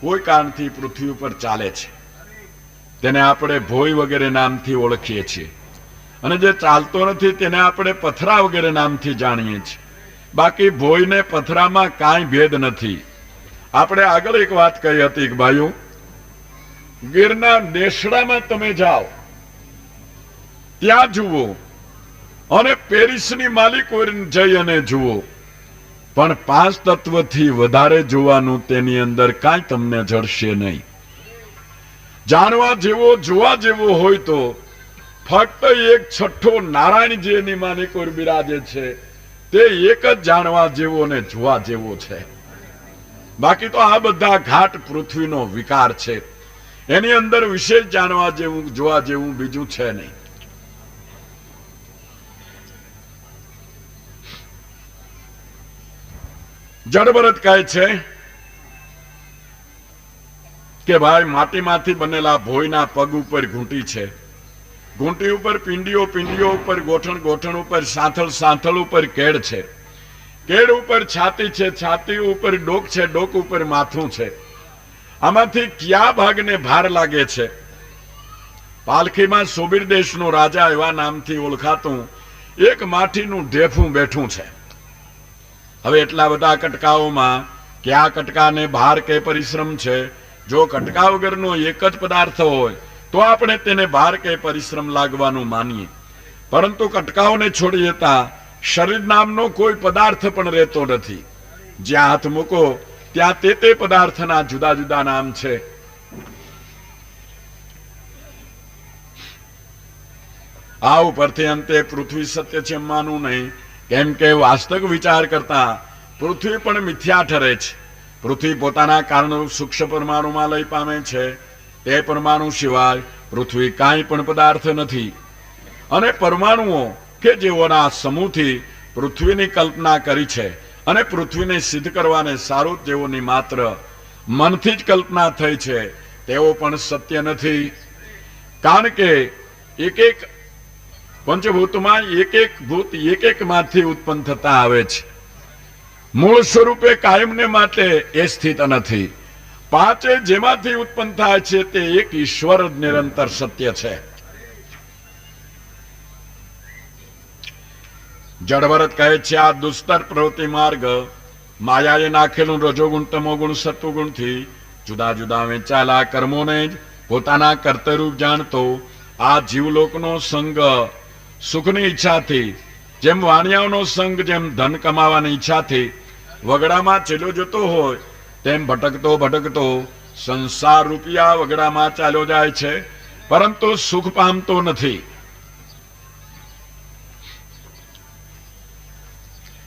[SPEAKER 2] કોઈ કારણથી પૃથ્વી ઉપર ચાલે છે તેને આપણે ભોય વગેરે નામથી ઓળખીએ છીએ, અને જે ચાલતો નથી તેને આપણે પથરા વગેરે નામથી જાણીએ છીએ. બાકી ભોય ને પથરામાં કાંઈ ભેદ નથી. આપણે આગળ એક વાત કહી હતી કે ભાઈઓ, ગીરના નેસડામાં તમે જાઓ ત્યાં જુઓ અને પેરિસની માલિકોર જઈ અને જુઓ, પણ 5 તત્વથી વધારે જોવાનું તેની અંદર કાંઈ તમને જડશે નહીં. જાણવા જેવો જોવા જેવો હોય તો ફક્ત 1/6 નારાયણ જે એની માલિકોર બિરાજે છે તે એક જ જાણવા જેવો ને જોવા જેવો છે. બાકી તો આ બધા ઘાટ પૃથ્વીનો વિકાર છે, એની અંદર વિશેષ જાણવા જેવું જોવા જેવું બીજું છે નહીં. જડભરત કહે છે કે ભાઈ માટીમાંથી બનેલા ભોયના પગ ઉપર ઘૂંટી છે, ઘૂંટી ઉપર પિંડીઓ, પિંડીઓ ઉપર ગોઠણ, ગોઠણ ઉપર સાંથળ, સાંથળ ઉપર કેડ છે, કેડ ઉપર છાતી છે, છાતી ઉપર ડોક છે, ડોક ઉપર માથું છે. આમાંથી કયા ભાગને ભાર લાગે છે? પાલખીમાં સોબીર દેશનો રાજા એવા નામથી ઓળખાતું એક માટીનું ઢેફું બેઠું છે. હવે એટલા બધા કટકાઓમાં કયા કટકાને ભાર કે પરિશ્રમ છે? જો કટકા વગરનો એક જ પદાર્થ હોય તો આપણે તેને ભાર કે પરિશ્રમ લાગવાનું માનીએ, પરંતુ કટકાઓને છોડી દેતા શરીર નામનો કોઈ પદાર્થ પણ રહેતો નથી. જ્યાં હાથ મૂકો ત્યાં તે પદાર્થના જુદા જુદા નામ છે. આ ઉપરથી અંતે પૃથ્વી સત્ય છે માનવું નહીં, કેમ કે વાસ્તવિક વિચાર કરતા પૃથ્વી પણ મિથ્યા ઠરે છે. પૃથ્વી પોતાના કારણરૂપ સૂક્ષ્મ પરમાણુમાં લઈ પામે છે, તે પરમાણુ સિવાય પૃથ્વી કાંઈ પણ પદાર્થ નથી. અને પરમાણુઓ કે જેઓના સમૂહથી પૃથ્વીની કલ્પના કરી છે અને પૃથ્વીને સિદ્ધ કરવાને સારું જેઓની માત્ર મનથી જ કલ્પના થઈ છે, તેઓ પણ સત્ય નથી. કારણ કે એક એક પંચભૂતમાં એક ભૂત એક માંથી ઉત્પન્ન થતા આવે છે. મૂળ સ્વરૂપે કાયમને માટે એ સ્થિત નથી. 5 જેમાંથી ઉત્પન્ન થાય છે તે એક ઈશ્વર જ નિરંતર સત્ય છે. જડભરત કહે છે આ દુસ્તર પ્રવૃત્તિ માર્ગ માયાએ નાખેલું રજોગુણ, તમોગુણ, સત્વગુણથી જુદા જુદા વેચાયેલા કર્મોને જ પોતાના કર્તરૂપ જાણતો આ જીવલોકનો સંગ સુખની ઈચ્છાથી, જેમ વાણિયાઓનો સંગ જેમ ધન કમાવાની ઈચ્છાથી વગડામાં ચાલ્યો જતો હોય તેમ ભટકતો ભટકતો સંસાર રૂપિયા વગડામાં ચાલ્યો જાય છે, પરંતુ સુખ પામતો નથી.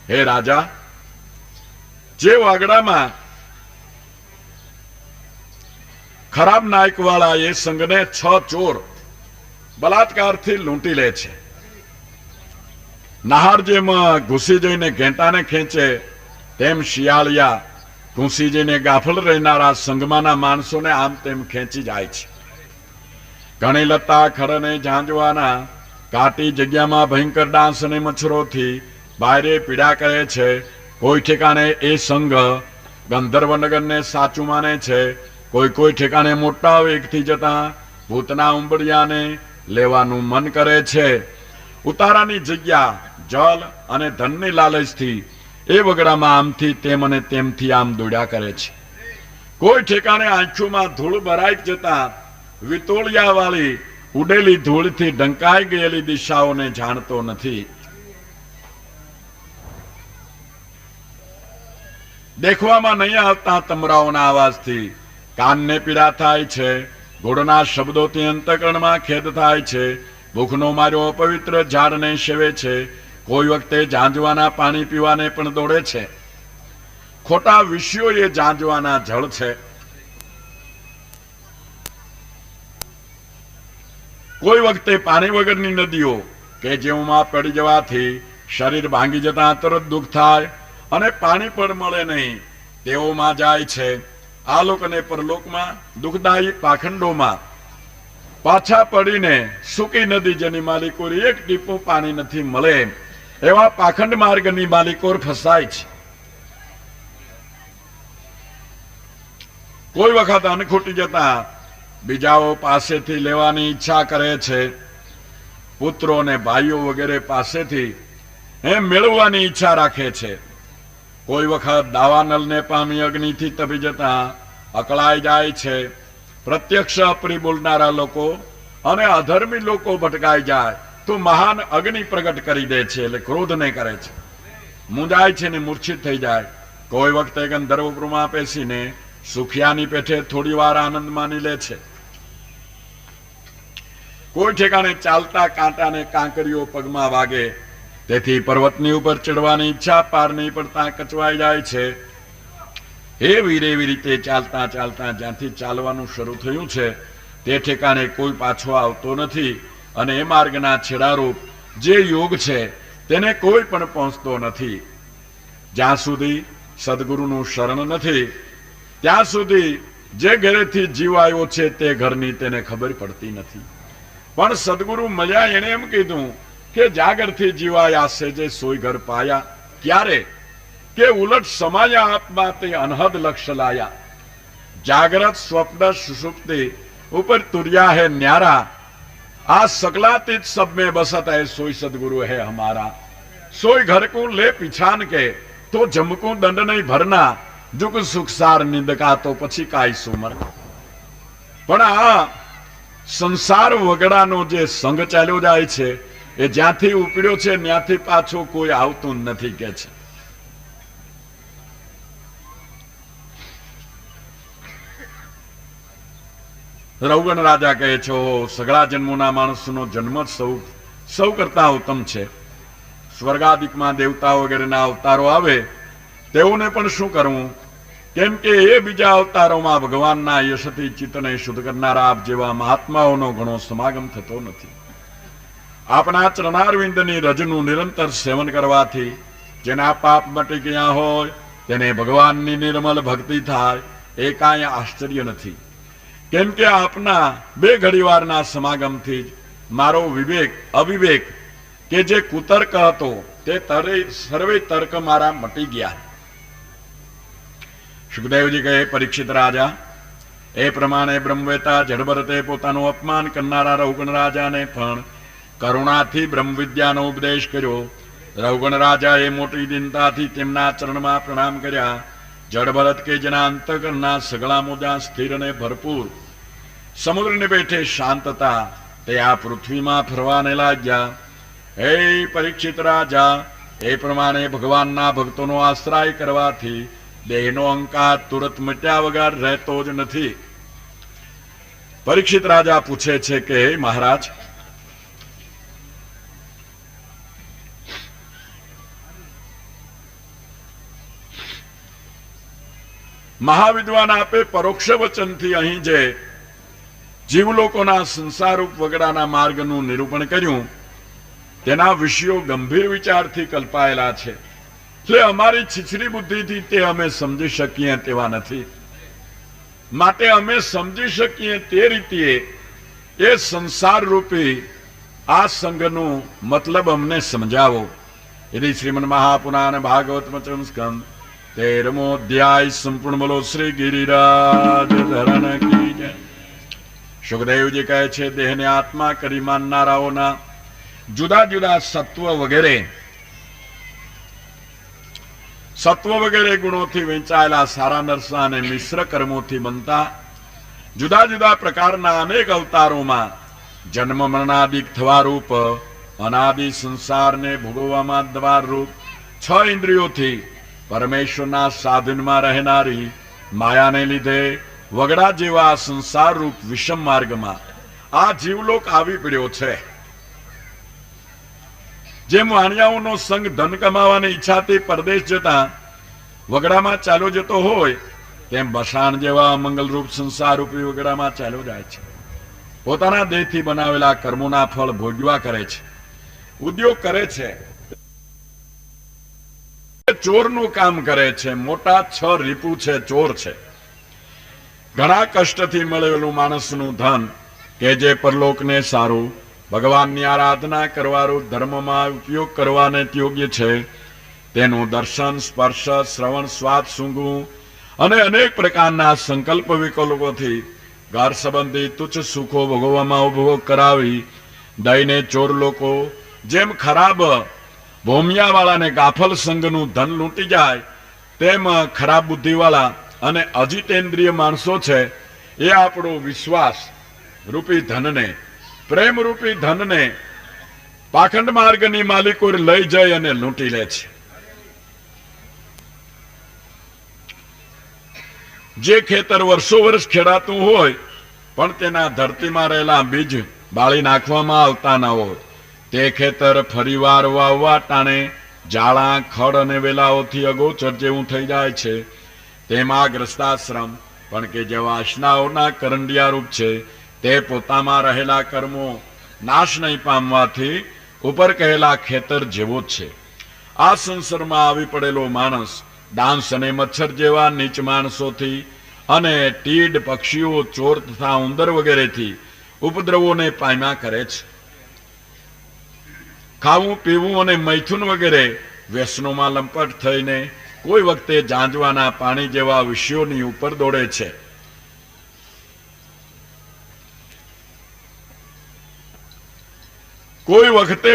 [SPEAKER 2] હે રાજા, જે વાગડામાં ખરાબ નાયક વાળા એ સંઘને 6 ચોર બલાત્કારથી લૂંટી લે છે, નહાર જેમ ઘૂસી જઈને ઘેંટાને ખેંચે તેમ શિયાળિયા ઘૂસી જઈને ગાફલ રહેનારા સંગમાના માણસોને આમ તેમ ખેંચી જાય છે. ઘણી લતા ખડને ઝાંઝવાના કાટી જગ્યામાં ભયંકર ડાંસ અને મચ્છરોથી બાયરે પીડા કરે છે. કોઈ ઠેકાણે એ સંઘ ગંધર્વનગરને સાચું માને છે, કોઈ ઠેકાણે મોટા વેગથી જતા ભૂતના ઉંબડિયાને લેવાનું મન કરે છે. ઉતારાની જગ્યા જલ અને ધનની લાલચથી એ વગડામાં આમથી તેમ અને તેમથી આમ દોડ્યા કરે છે. કોઈ ઠેકાણે આંખોમાં ધૂળ ભરાઈ જતા વિતોળિયા વાળી ઉડેલી ધૂળથી ઢંકાઈ ગયેલી દિશાઓને જાણતો નથી. દેખવામાં નહીં આવતા તમરાઓના અવાજથી કાનને પીડા થાય છે. ઘોડના શબ્દોથી અંતકરણમાં ખેદ થાય છે. ભૂખનો માર્યો અપવિત્ર ઝાડને સેવે છે. કોઈ વખતે ઝાંઝવાના પાણી પીવાને પણ દોડે છે. ખોટા વિષયો એ ઝાંઝવાના જળ છે. કોઈ વખતે પાણી વગરની નદીઓ કે જેમાં પડી જવાથી શરીર ભાંગી જતા તરત દુઃખ થાય અને પાણી પણ મળે નહીં તેઓમાં જાય છે. આલોક અને પરલોકમાં દુઃખદાયી પાખંડોમાં પાછા પડીને સૂકી નદી જેની માલિકોર એક ટીપું પાણી નથી મળે એવા પાખંડ માર્ગની માલિકોર ફસાય છે. કોઈ વખત અન્ન ખૂટી જતા બીજાઓ પાસેથી લેવાની ઈચ્છા કરે છે. પુત્રો અને ભાઈઓ વગેરે પાસેથી એમ મેળવવાની ઈચ્છા રાખે છે. કોઈ વખત દાવાનલને પામી અગ્નિથી તપી જતા અકળાઈ જાય છે. પ્રત્યક્ષ અપરી બોલનારા લોકો અને અધર્મી લોકો ભટકાઈ જાય તો મહાન અગ્નિ પ્રગટ કરી દે છે, એટલે ક્રોધને કરે છે. મૂંઝાય છે ને મૂર્છિત થઈ જાય. કોઈ વખતે ગંધર્વપુરમાં પેસીને સુખિયાની પેઠે થોડી વાર આનંદ માની લે છે. કોઈ ઠેકાણે ચાલતા કાંટાને કાંકરીઓ પગમાં વાગે તેથી પર્વતની ઉપર ચડવાની ઈચ્છા પાર નહીં પડતા કચવાઈ જાય છે. એવી રીતે ચાલતા ચાલતા જ્યાંથી ચાલવાનું શરૂ થયું છે તે ઠેકાણે કોઈ પાછો આવતો નથી અને એ માર્ગના છેડારૂપ જે યોગ છે તેને કોઈ પણ પહોંચતો નથી. જ્યાં સુધી સદગુરુનું શરણ નથી ત્યાં સુધી જે ઘરેથી જીવ આવ્યો છે તે ઘરની તેને ખબર પડતી નથી. પણ સદગુરુ મળ્યા એને એમ કીધું કે જાગરથી જીવાયા છે જે સોય ઘર પાયા. ક્યારે કે ઉલટ સમાયા આત્મા તે અનહદ લક્ષ લાયા. જાગૃત સ્વપ્ન સુષુપ્તિ ઉપર તુર્યા है न्यारा. आ सकलातीत सब में बसत है सोई सदगुरु है हमारा. सोई घर को ले पिछान के तो जमको दंड नहीं भरना. जुग सुखसार निंदका तो પછી કાય સુમર. પણ આ સંસાર વગડાનો જે સંગ ચાલ્યો જાય છે એ જ્યાંથી ઉપડ્યો છે ત્યાંથી પાછો કોઈ આવતું નથી કે છે. રૌગણ રાજા કહે છે સગળા જન્મોના માણસનો જન્મ સૌ કરતા ઉત્તમ છે. સ્વર્ગાદિકમાં દેવતા વગેરેના અવતારો આવે તેઓને પણ શું કરવું, કેમ કે એ બીજા અવતારોમાં ભગવાનના યશથી ચિત્તને શુદ્ધ કરનારા આપ જેવા મહાત્માઓનો ઘણો સમાગમ થતો નથી. આપણા ચરણારવિંદની રજનું નિરંતર સેવન કરવાથી જેના પાપ મટી ગયા હોય તેને ભગવાનની નિર્મલ ભક્તિ થાય એ કાંઈ આશ્ચર્ય નથી. કેમ કે આપના બે ઘડીવારના સમાગમથી જ મારો વિવેક અવિવેક કે જે કુતર્ક હતો તે સર્વે તર્ક મારા મટી ગયા. સુખદેવજી કહે પરીક્ષિત રાજા એ પ્રમાણે બ્રહ્મવેતા જડભરતે પોતાનું અપમાન કરનારા રૌગણ રાજાને પણ કરુણાથી બ્રહ્મવિદ્યાનો ઉપદેશ કર્યો. રૌગણ રાજાએ મોટી દિનતાથી તેમના ચરણમાં પ્રણામ કર્યા. જડભરત કે જેના અંતકરના સગળા મોજા સ્થિર અને ભરપૂર સમુદ્રને બેઠે શાંતતા તે આ પૃથ્વીમાં ફરવાને લાગ્યા. હે પરીક્ષિત રાજા એ પ્રમાણે ભગવાનના ભક્તોનો આશ્રય કરવાથી દેહનો અહંકાર તુરત મટ્યા વગર રહેતો જ નથી. પરીક્ષિત રાજા પૂછે છે કે મહારાજ મહાવિદ્વાન આપે પરોક્ષ વચનથી અહીં જે જીવલોકોના સંસારૂપ વગડાના માર્ગનું નિરૂપણ કર્યું તેના વિષયો ગંભીર વિચારથી કલ્પાયેલા છે. એટલે અમારી છીછરી બુદ્ધિથી તે અમે સમજી શકીએ તેવા નથી. માટે અમે સમજી શકીએ તે રીતે એ સંસાર રૂપી આ સંઘનો મતલબ અમને સમજાવો. यदि श्रीमन महापुराण भागवत पंचम स्कंद 13मो अध्याय संपूर्ण बोलो श्री गिरिराज धरण की जय. સુખદેવજી કહે છે દેહને આત્મા કરી માનનારાઓના જુદા જુદા સત્વ વગેરે ગુણોથી વહેંચાયેલા સારા નરસા અને મિશ્ર કર્મોથી બનતા જુદા જુદા પ્રકારના અનેક અવતારોમાં જન્મ મરણાદિક થવા રૂપ અનાદિ સંસારને ભોગવવામાં દ્વાર રૂપ 6 ઇન્દ્રિયોથી પરમેશ્વરના સાધનમાં રહેનારી માયાને લીધે વગડા જેવા સંસાર રૂપ વિષમ માર્ગમાં આ જીવલોક આવી પડ્યો છે. જેમ વાણિયાઓનો સંગ ધન કમાવાની ઈચ્છાથી પરદેશ જતા વગડામાં ચાલ્યો જતો હોય તેમ બસાણ જેવા મંગલરૂપ સંસાર રૂપી વગડામાં ચાલ્યો જાય છે. પોતાના દેહથી બનાવેલા કર્મોના ફળ ભોગવ્યા કરે છે, ઉદ્યોગ કરે છે, ચોરનું કામ કરે છે. મોટા 6 રીપુ છે, ચોર છે. ઘણા કષ્ટથી મળેલું માણસનું ધન કે જે પરલોકને સારું ભગવાનની આરાધના કરવાનું ધર્મમાં ઉપયોગ કરવાને યોગ્ય છે તેનું દર્શન સ્પર્શ શ્રવણ સ્વાદ સૂંઘવું અને અનેક પ્રકારના સંકલ્પ વિકલ્પોથી ઘર સંબંધી તુચ્છ સુખો ભોગવવામાં ઉપભોગ કરાવી દઈને ચોર લોકો જેમ ખરાબ ભોમિયાવાળાને ગાફલ સંઘનું ધન લૂંટી જાય તેમ ખરાબ બુદ્ધિવાળા અને અજિતેન્દ્રિય માણસો છે એ આપણો વિશ્વાસ રૂપી ધનને પ્રેમ રૂપી ધનને પાખંડ માર્ગની માલિકો લઈ જઈ અને લૂંટી લે છે. જે ખેતર વર્ષો વર્ષ ખેડાતું હોય પણ તેના ધરતીમાં રહેલા બીજ બાળી નાખવામાં આવતા ન હોય તે ખેતર ફરીવાર વાવવા ટાણે જાળા ખડ અને વેલાઓથી અગોચર જેવું થઈ જાય છે. તેમાં ગ્રસ્તાશ્રમ પણ કે જે વાસનાઓના કરંડિયા રૂપ છે તે પોતામાં રહેલા કર્મો નાશ નહીં પામવાથી ઉપર કહેલા ખેતર જેવો જ છે. આ સંસારમાં આવી પડેલો માણસ ડાંસ અને મચ્છર જેવા નીચ માણસોથી અને તીડ પક્ષીઓ ચોર તથા ઉંદર વગેરેથી ઉપદ્રવોને પામ્યા કરે છે. ખાવું પીવું અને મૈથુન વગેરે વ્યસનોમાં લંપટ થઈને કોઈ વખતે જાંજવાના પાણી જેવા વિષયોની ઉપર દોડે છે. કોઈ વખતે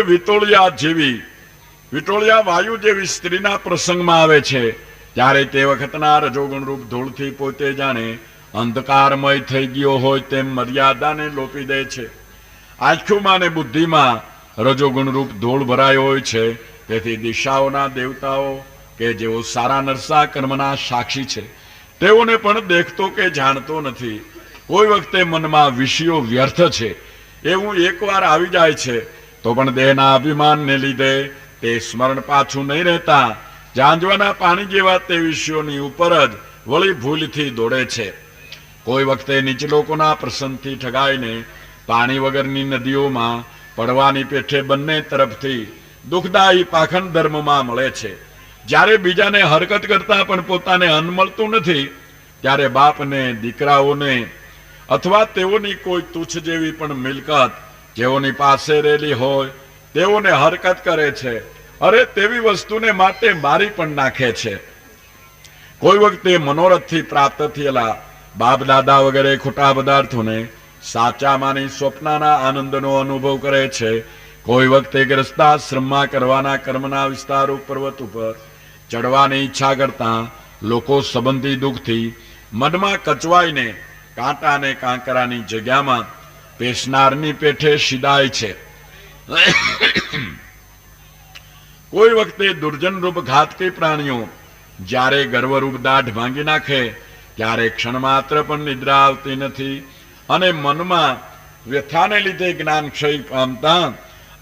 [SPEAKER 2] વિટોળિયા વાયુ જેવી સ્ત્રીના પ્રસંગમાં આવે છે ત્યારે તે વખતના રજોગુણ રૂપ ધૂળથી પોતે જાણે અંધકારમય થઈ ગયો હોય તેમ મર્યાદાને લોપી દે છે. આંખોમાં ને બુદ્ધિમાં રજોગુણ રૂપ ધૂળ ભરાયો હોય છે. તેથી દિશાઓના દેવતાઓ કે જેઓ સારા નરસા કર્મના સાક્ષી છે તેઓને પણ દેખતો કે જાણતો નથી. કોઈ વખતે મનમાં વિષયો વ્યર્થ છે એવું એકવાર આવી જાય છે તો પણ દેહના અભિમાનને લીધે તે સ્મરણ પાછું નહીં રહેતા જાંજવાના પાણી જેવા તે વિષયોની ઉપર જ વળી ભૂલથી દોડે છે. કોઈ વખતે નીચ લોકોના પ્રસંગથી ઠગાઈને પાણી વગરની નદીઓમાં પડવાની પેઠે બંને તરફથી દુઃખદાયી પાખંડ ધર્મમાં મળે છે. જ્યારે બીજાને હરકત કરતા પણ પોતાને અન્ન મળતું નથી ત્યારે બાપને દીકરાઓને અથવા તેઓની કોઈ તુચ્છ જેવી પણ મિલકત જેઓની પાસે રહેલી હોય તેઓને હરકત કરે છે. અરે તેવી વસ્તુને માટે મારી પણ નાખે છે. કોઈ વખતે મનોરથથી પ્રાપ્ત થયેલા બાપ દાદા વગેરે ખોટા પદાર્થોને સાચા માની સ્વપ્નના આનંદનો અનુભવ કરે છે. કોઈ વખતે ગ્રસ્તાશ્રમમાં કરવાના કર્મના વિસ્તારો પર્વત ઉપર ચડવાની ઈચ્છા કરતા લોકો સંબંધી દુઃખથી મનમાં કચવાઈને કાંટા અને કાંકરાની જગ્યામાં પેશનારની પેઠે સીધાય છે. કોઈ વખતે દુર્જન રૂપ ઘાતકી પ્રાણીઓ જ્યારે ગર્વરૂપ દાઢ ભાંગી નાખે ત્યારે ક્ષણ માત્ર પણ નિદ્રા આવતી નથી અને મનમાં વ્યથાને લીધે જ્ઞાન ક્ષય પામતા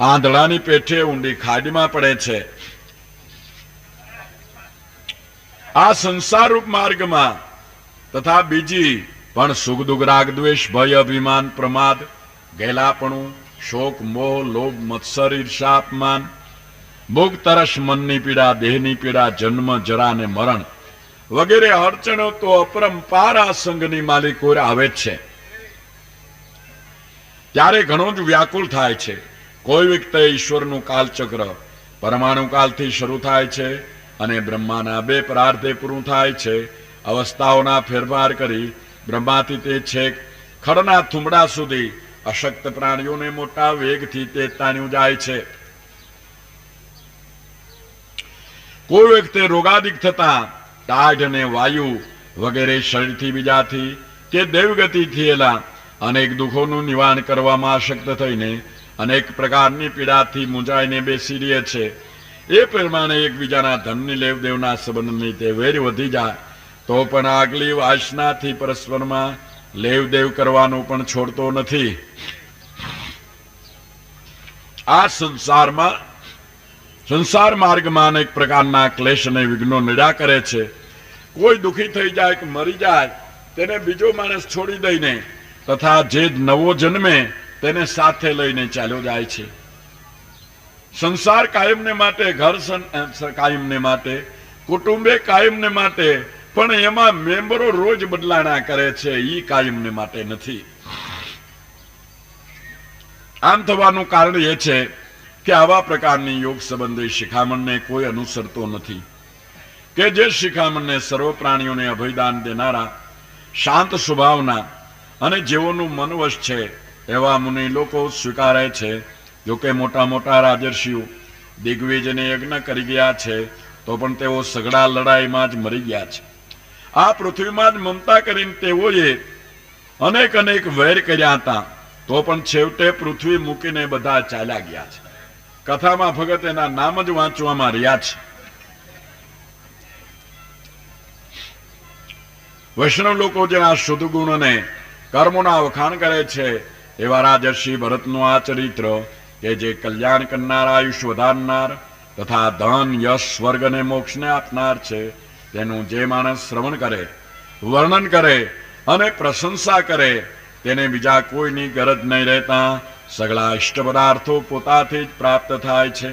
[SPEAKER 2] આંધળાની પેઠે ઊંડી ખાડીમાં પડે છે. આ સંસારરૂપ માર્ગમાં તથા બીજી પણ સુખ દુઃખ રાગ દ્વેષ ભય અભિમાન પ્રમાદ ગેલાપણું શોક મોહ લોભ મત્સર ઈર્ષા અપમાન ભૂખ તરસ મનની પીડા દેહની પીડા જન્મ જરા ને મરણ વગેરે અડચણો તો અપરંપાર આ સંઘની માલિકો આવે જ છે. ત્યારે ઘણો જ વ્યાકુળ થાય છે. કોઈ વ્યક્તિ ઈશ્વરનું કાલચક્ર પરમાણુ કાલથી શરૂ થાય છે અને બ્રહ્માના 2 પરાર્ધે પૂરું થાય છે. અવસ્થાઓના ફેરફાર કરી બ્રહ્માથી તે છેક ખડના થુમડા સુધી અશક્ત પ્રાણીઓને મોટા વેગથી તે તાણ્યું જાય છે. કોઈ વખતે રોગાદિક થતા ટાઢ અને વાયુ વગેરે શરીરથી બીજાથી કે દેવગતિ થયેલા અનેક દુઃખોનું નિવારણ કરવામાં અશક્ત થઈને અનેક પ્રકારની પીડાથી મૂંઝાઈને બેસી રહે છે. એ પ્રમાણે એકબીજાના ધનની લેવદેવના સંબંધની તે વેર વધી જાય તો પણ આગલી વાસનાથી પરસ્પરમાં લેવદેવ કરવાનું પણ છોડતો નથી. આ સંસાર માર્ગમાં અનેક પ્રકારના ક્લેશ અને વિઘ્નો નડ્યા કરે છે. કોઈ દુઃખી થઈ જાય કે મરી જાય તેને બીજો માણસ છોડી દઈને તથા જે નવો જન્મે તેને સાથે લઈને ચાલ્યો જાય છે. સંસાર કાયમને માટે, ઘર કાયમને માટે, કુટુંબે કાયમને માટે, પણ એમાં મેમ્બરો રોજ બદલાણા કરે છે. ઈ કાયમને માટે નથી. આમ થવાનું કારણ એ છે કે આવા પ્રકારની યોગ સંબંધી શિખામણને કોઈ અનુસરતો નથી કે જે શિખામણને સર્વ પ્રાણીઓને અભયદાન દેનારા, શાંત સ્વભાવના અને જેઓનું મન વશ છે એવા મુનિ લોકો સ્વીકારે છે. જોકે મોટા મોટા રાજર્ષિઓ દિગ્વિજયને યજ્ઞ કરી ગયા છે તો પણ તેઓ સઘળા લડાઈમાં જ મરી ગયા છે. આ પૃથ્વીમાં જ મમતા કરીને તેઓએ અનેક અનેક વૈર કર્યા હતા તો પણ છેવટે પૃથ્વી મૂકીને બધા ચાલ્યા ગયા છે. કથામાં ભગત એના નામ જ વાંચવામાં રહ્યા છે. વૈષ્ણવ લોકો જેના શુદ્ધ ગુણ અને કર્મોના વખાણ કરે છે એવા રાજર્ષિ ભરતનું આ ચરિત્ર કે જે કલ્યાણ કરનાર, આયુષ વધારનાર તથા ધન, યશ, સ્વર્ગ અને મોક્ષને આપનાર છે તેનું જે માણસ શ્રવણ કરે, વર્ણન કરે અને પ્રશંસા કરે તેને બીજા કોઈની ગરજ નહીં રહેતા સગળા ઇષ્ટ પદાર્થો પોતાથી જ પ્રાપ્ત થાય છે.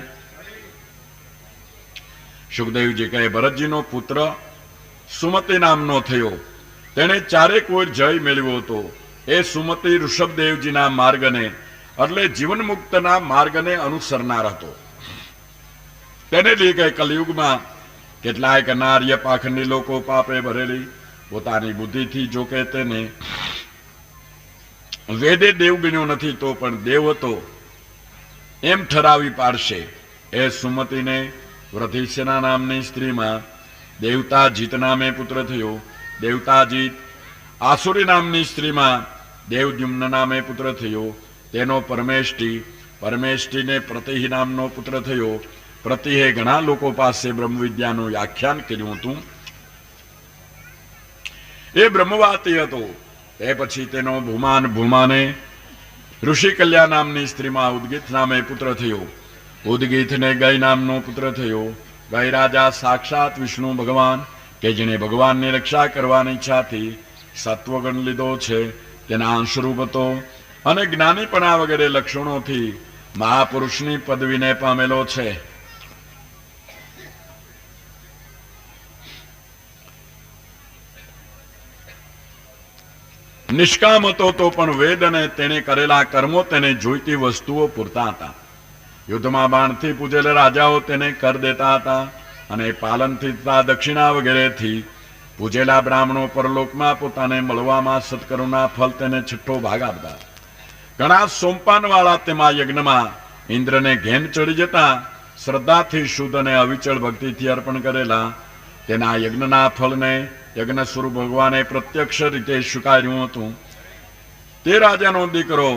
[SPEAKER 2] સુખદેવજી કહે, ભરતજીનો પુત્ર સુમતિ નામનો થયો. તેણે ચારે કોઈ જય મેળવ્યો હતો. એ સુમતિ ઋષભદેવજીના માર્ગને એટલે જીવન મુક્તના માર્ગને અનુસરનાર હતો. તેને લીધે કલયુગમાં કેટલાય કનાર્ય પાખંડી લોકો પાપે ભરેલી પોતાની બુદ્ધિથી જોકે તેને વેદે દેવ ગણ્યો નથી તો પણ દેવ હતો એમ ઠરાવી પાડશે. એ સુમતિને વ્રધિસેના નામની સ્ત્રીમાં દેવતાજીત નામે પુત્ર થયો. દેવતાજીત આસુરી નામની સ્ત્રીમાં દેવદ્યુમ્ન નામે પુત્ર થયો. તેનો પરમેષ્ટિને પ્રતિહિ નામનો પુત્ર થયો. પ્રતિહે ઘણા લોકો પાસે બ્રહ્મવિદ્યાનું વ્યાખ્યાન કર્યું હતું. એ બ્રહ્મવાતી હતો. એ પછી તેનો ભૂમાને ઋષિ કલ્યા નામની સ્ત્રીમાં ઉદગીત નામે પુત્ર થયો. ઉદગીતને ગય નામનો પુત્ર થયો. ગય રાજા સાક્ષાત વિષ્ણુ ભગવાન કે જેને ભગવાનની રક્ષા કરવાની ઈચ્છાથી સત્વગણ લીધો છે તેના અંશરૂપ હતો અને જ્ઞાનીપણા વગેરે લક્ષણોથી મહાપુરુષની પદવીને પામેલો છે. નિષ્કામ હતો તો પણ વેદ અને તેણે કરેલા કર્મો તેને જોઈતી વસ્તુઓ પૂરતા હતા. યુદ્ધમાં બાણથી પૂજેલા રાજાઓ તેને કર દેતા હતા અને પાલનથી તથા દક્ષિણા વગેરેથી પૂજેલા બ્રાહ્મણો પરલોકમાં પોતાને મળવામાં સત્કર્મના ફળ તેને છઠ્ઠો ભાગ આપતા. ઘણા સોમપાન વાળા તેમાં યજ્ઞમાં ઇન્દ્રને ઘેન ચડી જતા શ્રદ્ધાથી શુદ્ધ અને અવિચળ ભક્તિથી અર્પણ કરેલા તેના યજ્ઞના ફળને યજ્ઞ સ્વરૂપ ભગવાને પ્રત્યક્ષ રીતે સ્વીકાર્યું હતું. તે રાજાનો દીકરો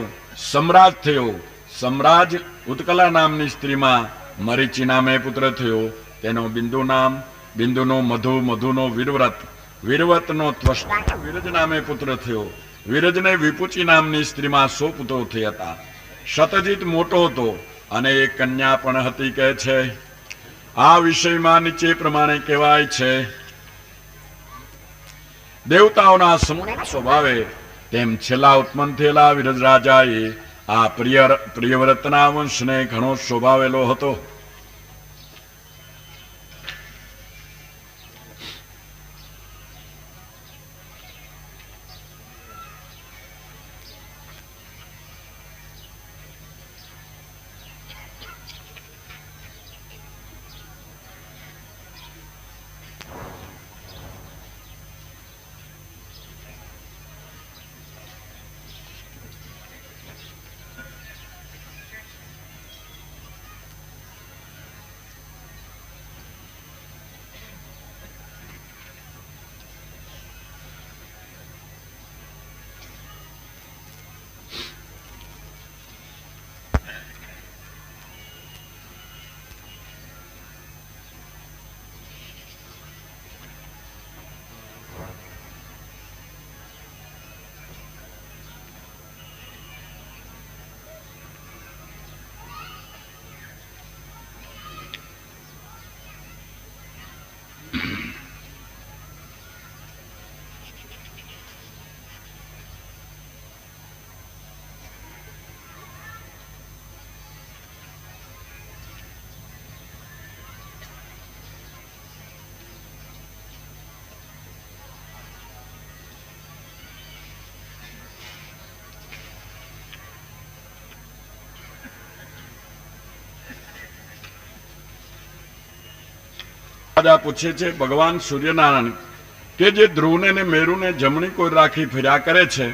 [SPEAKER 2] સમ્રાજ થયો. સમ્રાજ ઉત્કલા નામની સ્ત્રીમાં મરીચી નામે પુત્ર થયો. તેનો બિંદુ નામ, બિંદુનો મધુ, મધુનો વીરવ્રત, વીરવ્રતનો ત્વષ્ટા વિરજ નામે પુત્ર થયો. વિરજને વિપુચી નામની સ્ત્રીમાં 100 પુત્રો થયા હતા. શતજીત મોટો હતો અને એક કન્યા પણ હતી કહે છે. આ વિષયમાં નીચે પ્રમાણે કહેવાય છે. દેવતાઓના સમૂહ સ્વભાવે તેમ છેલ્લા ઉત્પન્ન થયેલા વિરજ રાજાએ આ પ્રિયવ્રતના વંશને ઘણો શોભાવેલો હતો. રાજા પૂછે છે ભગવાન સૂર્યનારાયણ કે જે ધ્રુવને ને મેરુને જમણી કોર રાખી ફર્યા કરે છે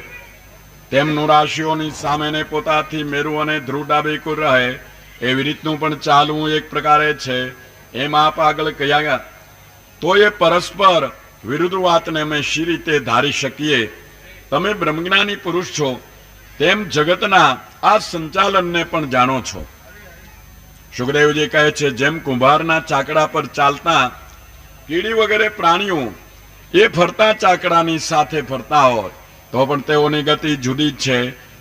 [SPEAKER 2] તેમનું રાશિઓની સામે પોતાથી મેરુ અને ધ્રુવ ડાબી કોર રહે એવી રીતનું પણ ચાલવું એક પ્રકારે છે. એમ આપ આગળ કહ્યા તો એ પરસ્પર વિરુદ્ધ વાતને અમે શી રીતે ધારી શકીએ? તમે બ્રહ્મજ્ઞાની પુરુષ છો, તેમ જગતના આ સંચાલનને પણ જાણો છો. સુખદેવજી કહે છે જેમ કુંભારના ચાકડા પર ચાલતા કીડી વગેરે પ્રાણીઓ એ ફરતા ચાકડાની સાથે ફરતા હોય તો પણ તેઓની ગતિ જુદી જ છે,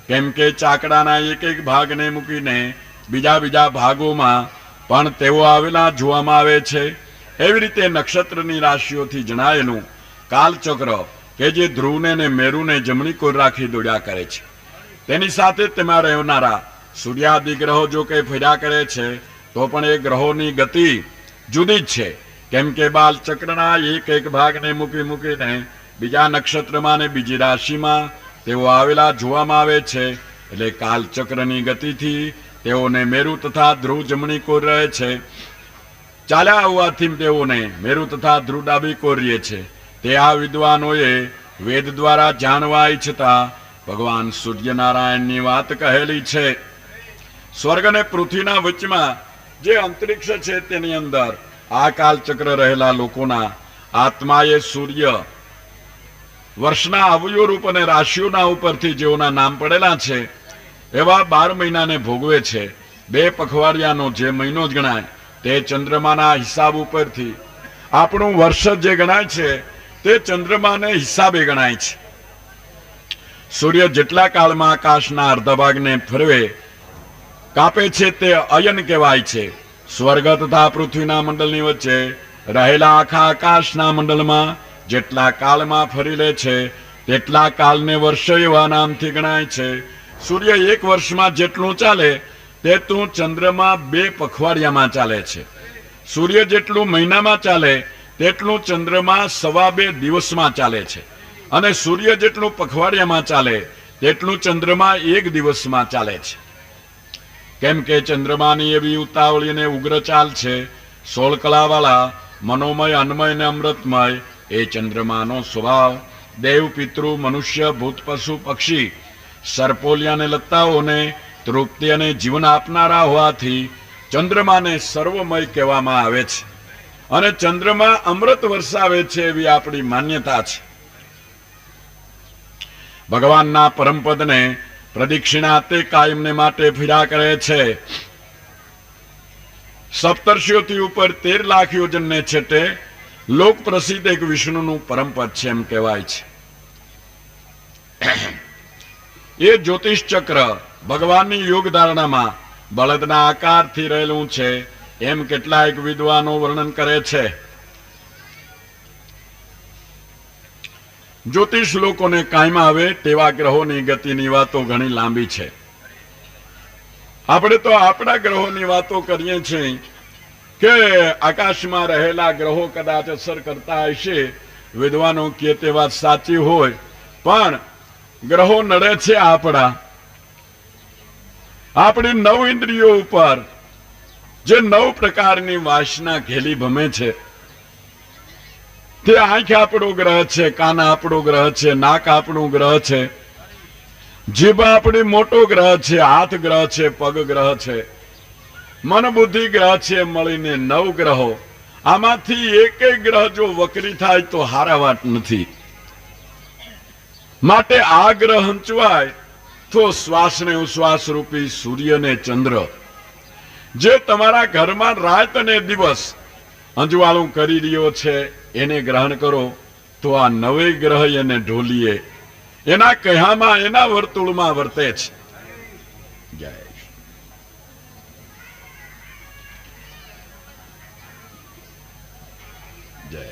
[SPEAKER 2] કેમ કે ચાકડાના એક એક ભાગને મૂકીને બીજા બીજા ભાગોમાં પણ તેઓ આવેલા જોવામાં આવે છે. એવી રીતે નક્ષત્રની રાશિઓથી જણાયેલું કાલચક્ર કે જે ધ્રુવને ને મેરુને જમણી કોર રાખી દોડ્યા કરે છે, તેની સાથે તેમાં રહેનારા સૂર્યાદિ ગ્રહો જો કે ફર્યા કરે છે તો પણ એ ગ્રહોની ગતિ જુદી જ છે, કેમ કે બાલચક્રના એક એક ભાગને મૂકીને બીજા નક્ષત્રમાં ને બીજી રાશિમાં તેઓ આવેલા જોવામાં આવે છે. એટલે કાલચક્રની ગતિથી તેઓને મેરુ તથા ધ્રુવ જમણી કોર રહે છે. ચાલ્યા આવવાથી તેઓને મેરુ તથા ધ્રુવ ડાબી કોર રહે છે. તે આ વિદ્વાનોએ વેદ દ્વારા જાણવા ઈચ્છતા ભગવાન સૂર્યનારાયણની વાત કહેલી છે. સ્વર્ગ અને પૃથ્વીના વચમાં જે અંતરિક્ષ છે તેની અંદર આ કાલચક્ર રહેલા લોકોના આત્માએ સૂર્ય વર્ષના અવયવ રૂપ અને રાશિઓના ઉપરથી જેઓના નામ પડેલા છે એવા 12 મહિનાને ભોગવે છે. 2 પખવાડિયાનો જે મહિનો જ ગણાય તે ચંદ્રમાના હિસાબ ઉપરથી આપણું વર્ષ જે ગણાય છે તે ચંદ્રમાને હિસાબે ગણાય છે. સૂર્ય જેટલા કાળમાં આકાશના અર્ધા ભાગને ફરવે કાપે છે તે અયન કહેવાય છે. સ્વર્ગ તથા પૃથ્વીના મંડળની વચ્ચે રહેલા આખા આકાશના મંડળમાં જેટલા કાળમાં ફરી લે છે તેટલા કાળને વર્ષ એવા નામથી ગણાય છે. સૂર્ય એક વર્ષમાં જેટલું ચાલે તેટલું ચંદ્રમાં 2 પખવાડિયામાં ચાલે છે. સૂર્ય જેટલું મહિનામાં ચાલે તેટલું ચંદ્રમાં 2.25 દિવસમાં ચાલે છે, અને સૂર્ય જેટલું પખવાડિયામાં ચાલે તેટલું ચંદ્રમાં 1 દિવસમાં ચાલે છે. કેમ કે ચંદ્રમાની એવી ઉતાવળી અને ઉગ્ર ચાલ છે. 16 કલાવાળા મનોમય અન્નમય અને અમૃતમય એ ચંદ્રમાનો સ્વભાવ. દેવ પિતૃ મનુષ્ય ભૂત પશુ પક્ષી સર્પોલિયા અને લતાઓને તૃપ્તિ અને જીવન આપનારા હોવાથી ચંદ્રમાને સર્વમય કહેવામાં આવે છે, અને ચંદ્રમા અમૃત વરસાવે છે એવી આપણી માન્યતા છે. ભગવાનના પરમપદને પ્રદક્ષિણા તે કાયમને માટે ફર્યા કરે છે. સપ્તર્ષિઓથી ઉપર 13 લાખ યોજનને છેટે લોક પ્રસિદ્ધ એક વિષ્ણુનું પરમપદ છે એમ કહેવાય છે. એ જ્યોતિષ ચક્ર ભગવાનની યોગ ધારણામાં બળદના આકારથી રહેલું છે એમ કેટલાક વિદ્વાનો વર્ણન કરે છે. જ્યોતિષ લોકોને કાયમાં આવે તેવા ગ્રહોની ગતિની વાતો ઘણી લાંબી છે. આપણે તો આપણા ગ્રહોની વાતો કરીએ છીએ કે આકાશમાં રહેલા ગ્રહો કદાચ અસર કરતા હશે. વિદ્વાનો કે તે વાત સાચી હોય, પણ ગ્રહો નડે છે આપણી 9 ઇન્દ્રિયો ઉપર જે 9 પ્રકારની વાસના ઘેલી ભમે છે. તે આંખ આપણો ગ્રહ છે, કાન આપણો ગ્રહ છે, નાક આપણું ગ્રહ છે, જીભ આપણી મોટો ગ્રહ છે, હાથ ગ્રહ છે, પગ ગ્રહ છે, મન બુદ્ધિ ગ્રહ છે. મળીને 9 ગ્રહો. આમાંથી એક ગ્રહ જો વકરી થાય તો હારા વાત નથી. માટે આ ગ્રહ હંચવાય તો શ્વાસ ને ઉશ્વાસ રૂપી સૂર્ય ને ચંદ્ર જે તમારા ઘરમાં રાત અને દિવસ અંજવાળું કરી રહ્યો છે એને ગ્રહણ કરો તો આ 9 ગ્રહ એને ઢોલીએ એના કહેવામાં એના વર્તુળમાં વર્તે છે. જય જય.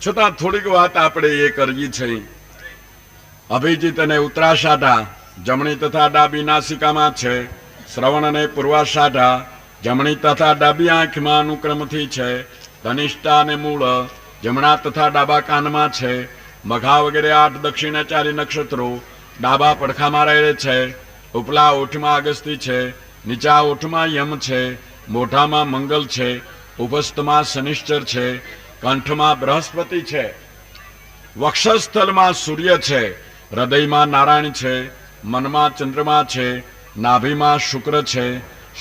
[SPEAKER 2] છતાં થોડીક વાત આપણે એ કરવી છે. અભિજીત અને ઉત્તરાષાઢા જમણી તથા ડાબી નાસિકામાં છે. શ્રવણ અને પૂર્વાષાઢા જમણી તથા ડાબી આંખમાં અનુક્રમથી છે. ધનિષ્ઠા અને મૂળ જમણા તથા ડાબા કાનમાં છે. મઘા વગેરે 8 દક્ષિણાચારી નક્ષત્રો ડાબા પડખામાં રહે છે, ઉપલા ઓઠમાં અગસ્તી છે, નીચા ઓઠમાં યમ છે, મોઢામાં મંગલ છે, ઉપસ્થમાં શનિશ્ચર છે, કંઠમાં બૃહસ્પતિ છે, વક્ષસ્થળમાં સૂર્ય છે, હૃદયમાં નારાયણ છે, મનમાં ચંદ્રમા છે, નાભીમાં શુક્ર છે,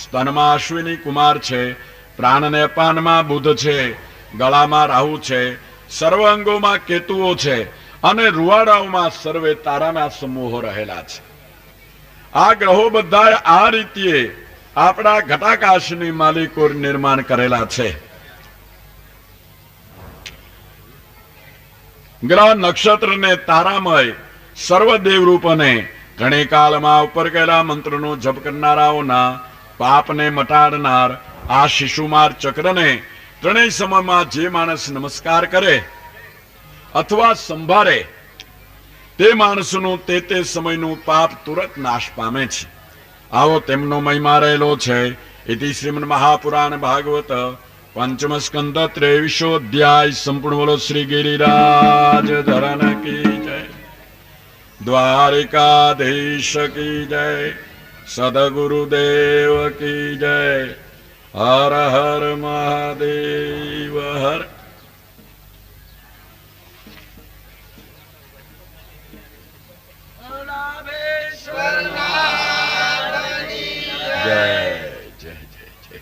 [SPEAKER 2] સ્તનમાં અશ્વિની કુમાર છે, પ્રાણને અપાનમાં બુધ છે, ગળામાં રાહુ છે, સર્વ અંગોમાં કેતુઓ છે અને રૂવાડાઓમાં સર્વે તારાના સમૂહો રહેલા છે. આ ગ્રહો બધા આ રીતે આપણા ઘટાકાશની માલિકો નિર્માણ કરેલા છે. ગ્રહ નક્ષત્ર ને તારામય સર્વ દેવરૂપને ઘણી કાળમાં ઉપર ગયેલા મંત્રનો જપ કરનારાઓના પાપને મટાડનાર આ શિશુમાર ચક્રને ત્રણેય સમયમાં જે માણસ નમસ્કાર કરે અથવા સંભાળે તે માણસનું તે સમયનું પાપ તુરત નાશ પામે છે. આવો તેમનો મહિમા રહેલો છે. ઇતિ શ્રીમદ મહાપુરાણ ભાગવત પંચમ સ્કંદ 23 અધ્યાય. સંપૂર્ણ બોલો શ્રી ગિરિરાજ ધરન કી જય, દ્વારિકાધીશ કી જય, સદગુરુદેવ કી જય. હર હર મહાદેવ હર. જય જય જય જય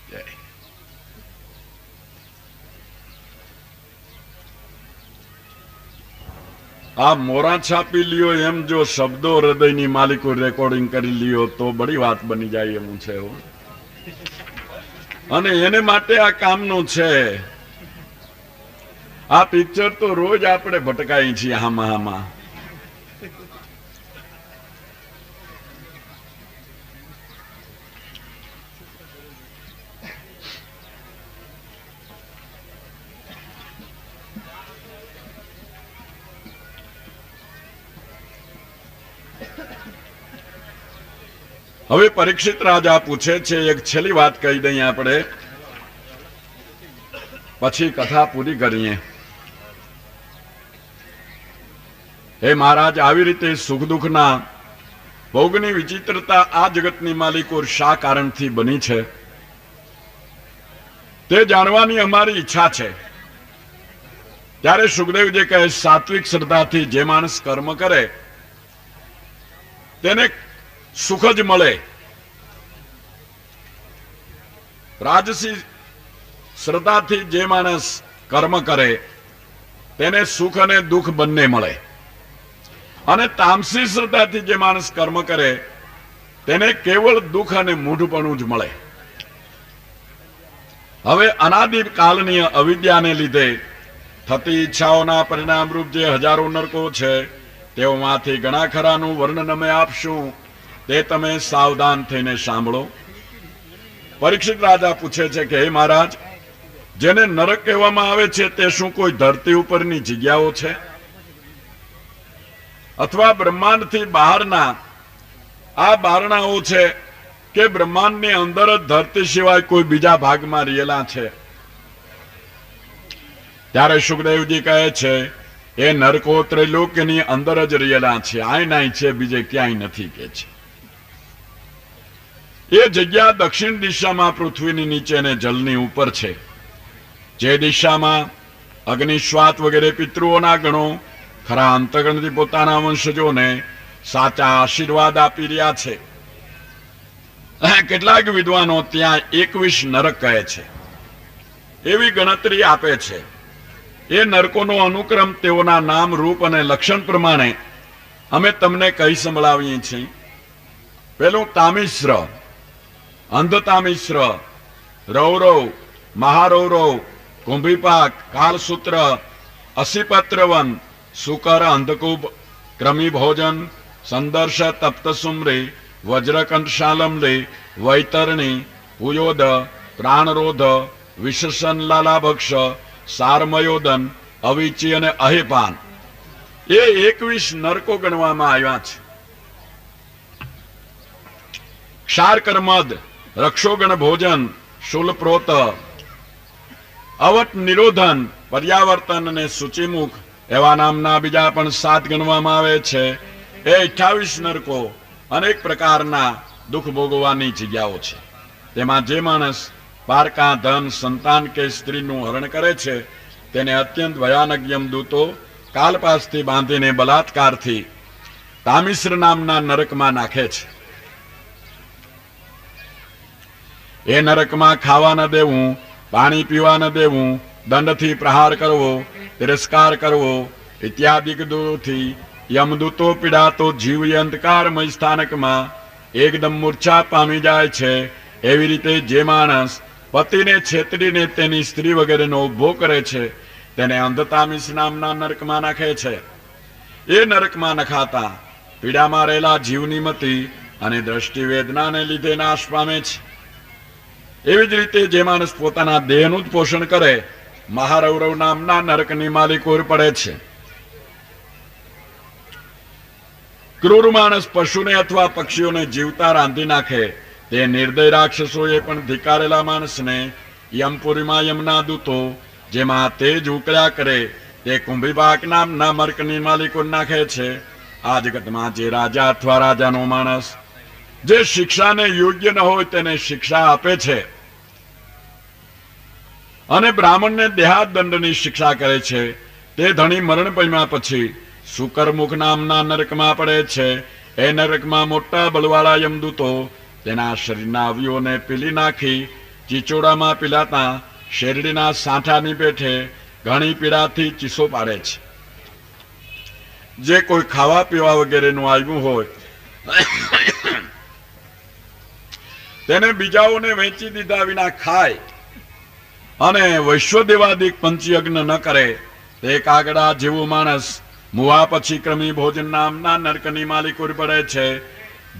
[SPEAKER 2] જય. આ મોરા છાપી લ્યો એમ જો શબ્દો હૃદયની માલિકો રેકોર્ડિંગ કરી લ્યો તો બડી વાત બની જાય એમ છે. અને એને માટે આ કામનું છે. આ પિક્ચર તો રોજ આપણે ભટકાઈ છીએ હામાં હામાં. હવે પરીક્ષિત રાજા પૂછે છે, એક છેલ્લી વાત કહી દઈએ આપણે, પછી કથા પૂરી કરીએ. હે મહારાજ, આવી રીતે સુખ દુઃખના ભોગની વિચિત્રતા આ જગતની માલિકો શા કારણથી બની છે તે જાણવાની અમારી ઈચ્છા છે. ત્યારે સુખદેવજી કહે, સાત્વિક શ્રદ્ધાથી જે માણસ કર્મ કરે તેને સુખ જ મળે. રાજસી શ્રદ્ધાથી જે માણસ કર્મ કરે તેને સુખ અને દુઃખ બંને મળે, અને તામસી શ્રદ્ધાથી જે માણસ કર્મ કરે તેને કેવળ દુઃખ અને મૂઢપણું જ મળે. હવે અનાદિકાળની અવિદ્યાને લીધે થતી ઈચ્છાઓના પરિણામરૂપ જે હજારો નરકો છે તેઓમાંથી ઘણા ખરાનું વર્ણન અમે આપશું, તે તમે સાવધાન થઈને સાંભળો. પરીક્ષિત રાજા પૂછે છે કે હે મહારાજ, જેને નરક કહેવામાં આવે છે તે શું કોઈ ધરતી ઉપરની જગ્યાઓ છે અથવા બ્રહ્માંડથી બહારના આ બારણાઓ છે કે બ્રહ્માંડની અંદર જ ધરતી સિવાય કોઈ બીજા ભાગમાં રહેલા છે? ત્યારે સુખદેવજી કહે છે, એ નરકો ત્રિલોકની અંદર જ રહેલા છે, આય નાય છે, બીજે ક્યાંય નથી કે છે. એ જગ્યા દક્ષિણ દિશામાં પૃથ્વીની નીચે અને જલની ઉપર છે. જે દિશામાં અગ્નિશ્વાત વગેરે પિતૃઓના ગણો ખરા અંતગણથી પોતાના વંશજોને સાચા આશીર્વાદ આપી રહ્યા છે. કેટલાક વિદ્વાનો ત્યાં 21 નરક કહે છે, એવી ગણતરી આપે છે. એ નરકોનો અનુક્રમ તેઓના નામ, રૂપ અને લક્ષણ પ્રમાણે અમે તમને કહી સંભળાવીએ છીએ. પેલું તામિશ્ર, અંધતામિશ્ર, રૌરવ, મહારૌરવ, કુંભીપાક, કાલસૂત્ર, અસીપત્રવન, સુકર, અંધકૂપ, ક્રમી ભોજન, સંદર્શ, તપ્તસુમ્રી, વજ્રકંઠશાલમલી, વૈતરણી, પુયોદ, પ્રાણરોધ, વિશેષન લાલાભક્ષ, સારમયોદન, અવિચી અને અહિપાન, એ 21 નરકો ગણવામાં આવ્યા છે. ક્ષારકર્મદ, રક્ષોગણ ભોજન, શુલપ્રોત, અવટ નિરોધન, પર્યાવર્તન અને સૂચિમુખ એવા નામના બીજા પણ 7 ગણવામાં આવે છે. એ 28 નરકો અનેક પ્રકારના દુઃખ ભોગવવાની જગ્યાઓ છે. તેમાં જે માણસ પારકા ધન સંતાન કે સ્ત્રીનું હરણ કરે છે તેને અત્યંત ભયાનક યમદૂતો કાલપાસથી બાંધીને બલાત્કારથી તામિશ્ર નામના નરકમાં નાખે છે. એ નરકમાં ખાવા ન દેવું, પાણી પીવા ન દેવું, દંડથી પ્રહાર કરવો, તિરસ્કાર કરવો ઇત્યાદિ દોષોથી યમદૂતો પીડાતો જીવ અંધકારમય સ્થાનકમાં એકદમ મૂર્છા પામી જાય છે. એવી રીતે જે માણસ પતિને છેતરીને તેની સ્ત્રી વગેરેનો ભોગ કરે છે તેને અંધતામિશ નામના નરકમાં નાખે છે. એ નરકમાં નખાતા પીડામાં રહેલા જીવની મતિ અને દ્રષ્ટિ વેદનાને લીધે નાશ પામે છે. એવી જ રીતે જે માણસ પોતાના દેહનું જ પોષણ કરે મહારૌરવ નામના નરકની માલિકોર પડે છે. ક્રૂર માણસ પશુને અથવા પક્ષીઓને જીવતા રાંધી નાખે તે નિર્દય રાક્ષસોએ પણ ધિકારેલા માણસને યમપુરીમાં યમના દૂતો જેમાં તેજ ઉકળ્યા કરે તે કુંભીબાક નામના નરકની માલિકો નાખે છે. આ જગતમાં જે રાજા અથવા રાજાનો માણસ જે શિક્ષાને યોગ્ય ન હોય તેને શિક્ષા આપે છે અને બ્રાહ્મણને દેહાત દંડની શિક્ષા કરે છે તે ધણી મરણ પામ્યા પછી શુકરમુખ નામના નરકમાં પડે છે. એ નરકમાં મોટા બળવાળા યમદૂતો તેના શરીરના અવયવોને પીલી નાખી ચીચોડામાં પીલાતા શેરડીના સાંઠાની પેઠે ઘણી પીડાથી ચીસો પાડે છે. જે કોઈ ખાવા પીવા વગેરેનું આવ્યું હોય તેને બીજાઓને વેચી દીધા વિના ખાય અને વૈશ્વદેવાદિક પંચયજ્ઞ ન કરે તે કાગડા જેવો માણસ મુવા પછી ક્રમી ભોજન નામના નરકની માલિકો પડે છે.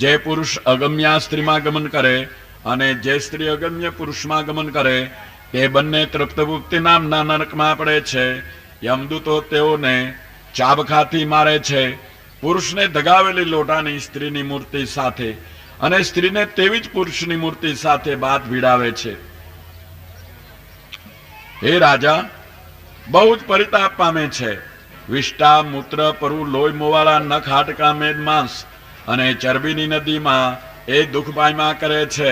[SPEAKER 2] જે પુરુષ અગમ્યા સ્ત્રીમાં ગમન કરે અને જે સ્ત્રી અગમ્ય પુરુષમાં ગમન કરે તે બંને તૃપ્તભુક્તિ નામના નરકમાં પડે છે. યમદૂતો તેઓને ચાબખાથી મારે છે. પુરુષને દગાવેલી લોટાની સ્ત્રીની મૂર્તિ સાથે અને સ્ત્રીને તેવી જ પુરુષની મૂર્તિ સાથે બાદ ભીડાવે છે. હે રાજા, બહુ જ પરિતાપ પામે છે. વિષ્ટા મૂત્ર પરુ લોહી મોવાળા નખ હાડકા મેદ માંસ અને ચરબીની નદીમાં એ દુઃખ પામ્યા કરે છે.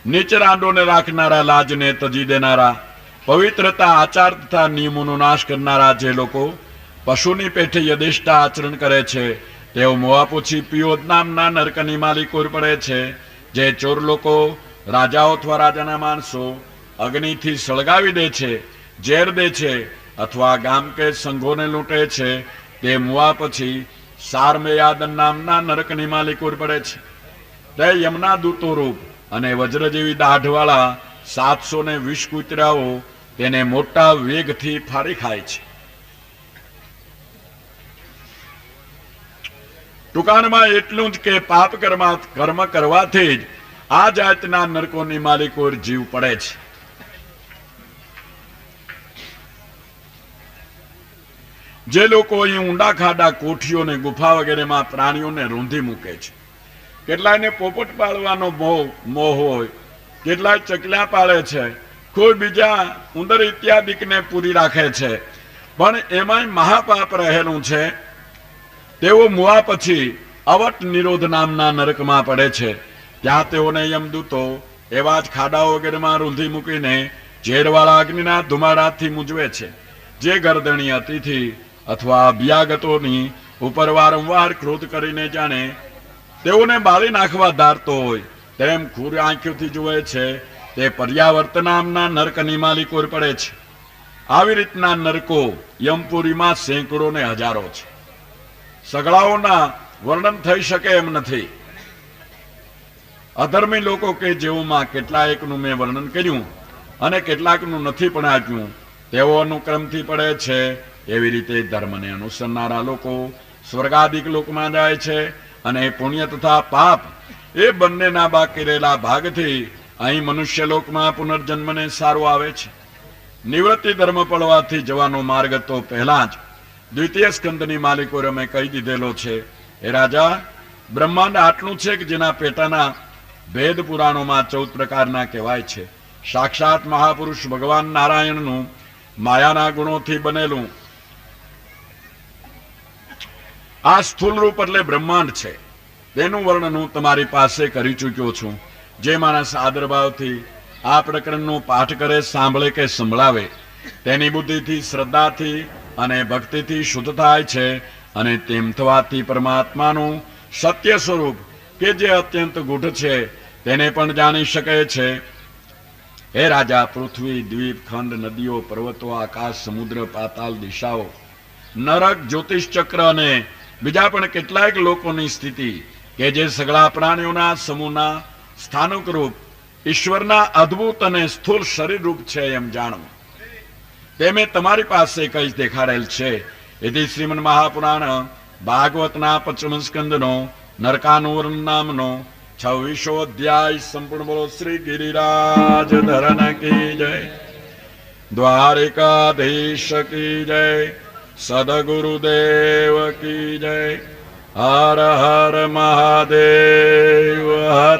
[SPEAKER 2] નીચ રાંડોને રાખનારા, લાજને તજી દેનારા, પવિત્રતા આચાર તથા નિયમોનો નાશ કરનારા જે લોકો પશુની પેઠે યદિષ્ટા આચરણ કરે છે તેઓ મોવાપોછી પિયોદ નામના નરકની માલિકો પડે છે. જે ચોર લોકો રાજાઓ અથવા રાજાના માણસો અગ્નિથી સળગાવી દે છે, ઝેર દે છે અથવા ગામ કે સંઘોને લૂંટે છે તે મુવા પછી સારમેયાદન નામના નરકની માલિકો પડે છે. તે યમના દૂતો રૂપ અને વજ્ર જેવી દાઢવાળા 720 કૂતરાઓ તેને મોટા વેગથી ફાડી ખાય છે. ટૂંકાણમાં એટલું જ કે પાપ કર્મ કરવાથી જ આ જાતના નરકોની માલિકો જીવ પડે છે. જે લોકો અહીં ઊંડા ખાડા, કોઠીઓને, ગુફા વગેરેમાં પ્રાણીઓને રૂંધી મૂકે છે, કેટલાયને પોપટ પાળવાનો મોહ હોય, કેટલાય ચકલા પાળે છે, કોઈ બીજા ઉંદર ઇત્યાદિકને પૂરી રાખે છે, પણ એમાંય મહાપાપ રહેલું છે. તેઓ મુવા પછી અવટ નિરોધ નામના નરકમાં પડે છે. ત્યાં તેઓને યમદૂતો એવા જ ખાડાઓ વગેરેમાં રૂંધી મૂકીને ઝેરવાળા અગ્નિના ધુમાડાથી મૂંઝવે છે. જે ગરદણી અતિથિ અથવા અભ્યાગતોની ઉપર વારંવાર ક્રોધ કરીને જાણે તેઓને બાળી નાખવા ધારતો હોય તેમ ખુર આંખોથી જુએ છે તે પર્યાવર્ત નામના નરકની માલિકો પડે છે. આવી રીતના નરકો યમપુરીમાં સેંકડો ને હજારો છે. સગળાઓના વર્ણન થઈ શકે એમ નથી. અધર્મી લોકો કે જેઓમાં કેટલાકનું મેં વર્ણન કર્યું અને કેટલાકનું નથી પણ આપ્યું તેઓ અનુક્રમથી પડે છે. એવી રીતે ધર્મને અનુસરનારા લોકો સ્વર્ગાદિક લોકમાં જાય છે અને પુણ્ય તથા પાપ એ બંનેના બાકી રહેલા ભાગથી અહીં મનુષ્ય લોકમાં પુનર્જન્મને સારું આવે છે. નિવૃત્તિ ધર્મ પડવાથી જવાનો માર્ગ તો પહેલા જ દ્વિતીય સ્કંદની માલિકો અમે કહી દીધેલો છે. એ રાજા, બ્રહ્માંડ આટલું છે કે જેના પેટાના ભેદ પુરાણોમાં 14 પ્રકારના કહેવાય છે. સાક્ષાત મહાપુરુષ ભગવાન નારાયણનું માયાના ગુણોથી બનેલું આ સ્થૂલ રૂપ એટલે બ્રહ્માંડ છે, તેનું વર્ણન હું તમારી પાસે કરી ચૂક્યો છું. જે માણસ આદર ભાવથી આ પ્રકરણનો પાઠ કરે, સાંભળે કે સંભળાવે, તેની બુદ્ધિથી, શ્રદ્ધાથી અને ભક્તિથી શુદ્ધ થાય છે, અને તેમ થવાથી પરમાત્માનું સત્ય સ્વરૂપ કે જે અત્યંત ગૂઢ છે તેને પણ જાણી શકે છે. હે રાજા, પૃથ્વી, દ્વીપ, ખંડ, નદીઓ, પર્વતો, આકાશ, સમુદ્ર, પાતાલ, દિશાઓ, નરક, જ્યોતિષ ચક્ર અને બીજા પણ કેટલાક લોકોની સ્થિતિ કે જે સગળા પ્રાણીઓના સમૂહના સ્થાનક રૂપ ઈશ્વરના અદ્ભુત અને સ્થૂળ શરીર રૂપ છે એમ જાણવું, તે મેં તમારી પાસે કઈ દેખાડેલ છે. એથી શ્રીમદ મહાપુરાણ ભાગવતના 5મ સ્કંદનો નરકાનુવરણ નામનો 26વો અધ્યાય સંપૂર્ણ. બોલો શ્રી ગિરિરાજ ધરન કી જય, દ્વારિકાધીશ કી જય, સદગુરુદેવ કી જય. હર હર મહાદેવ. હર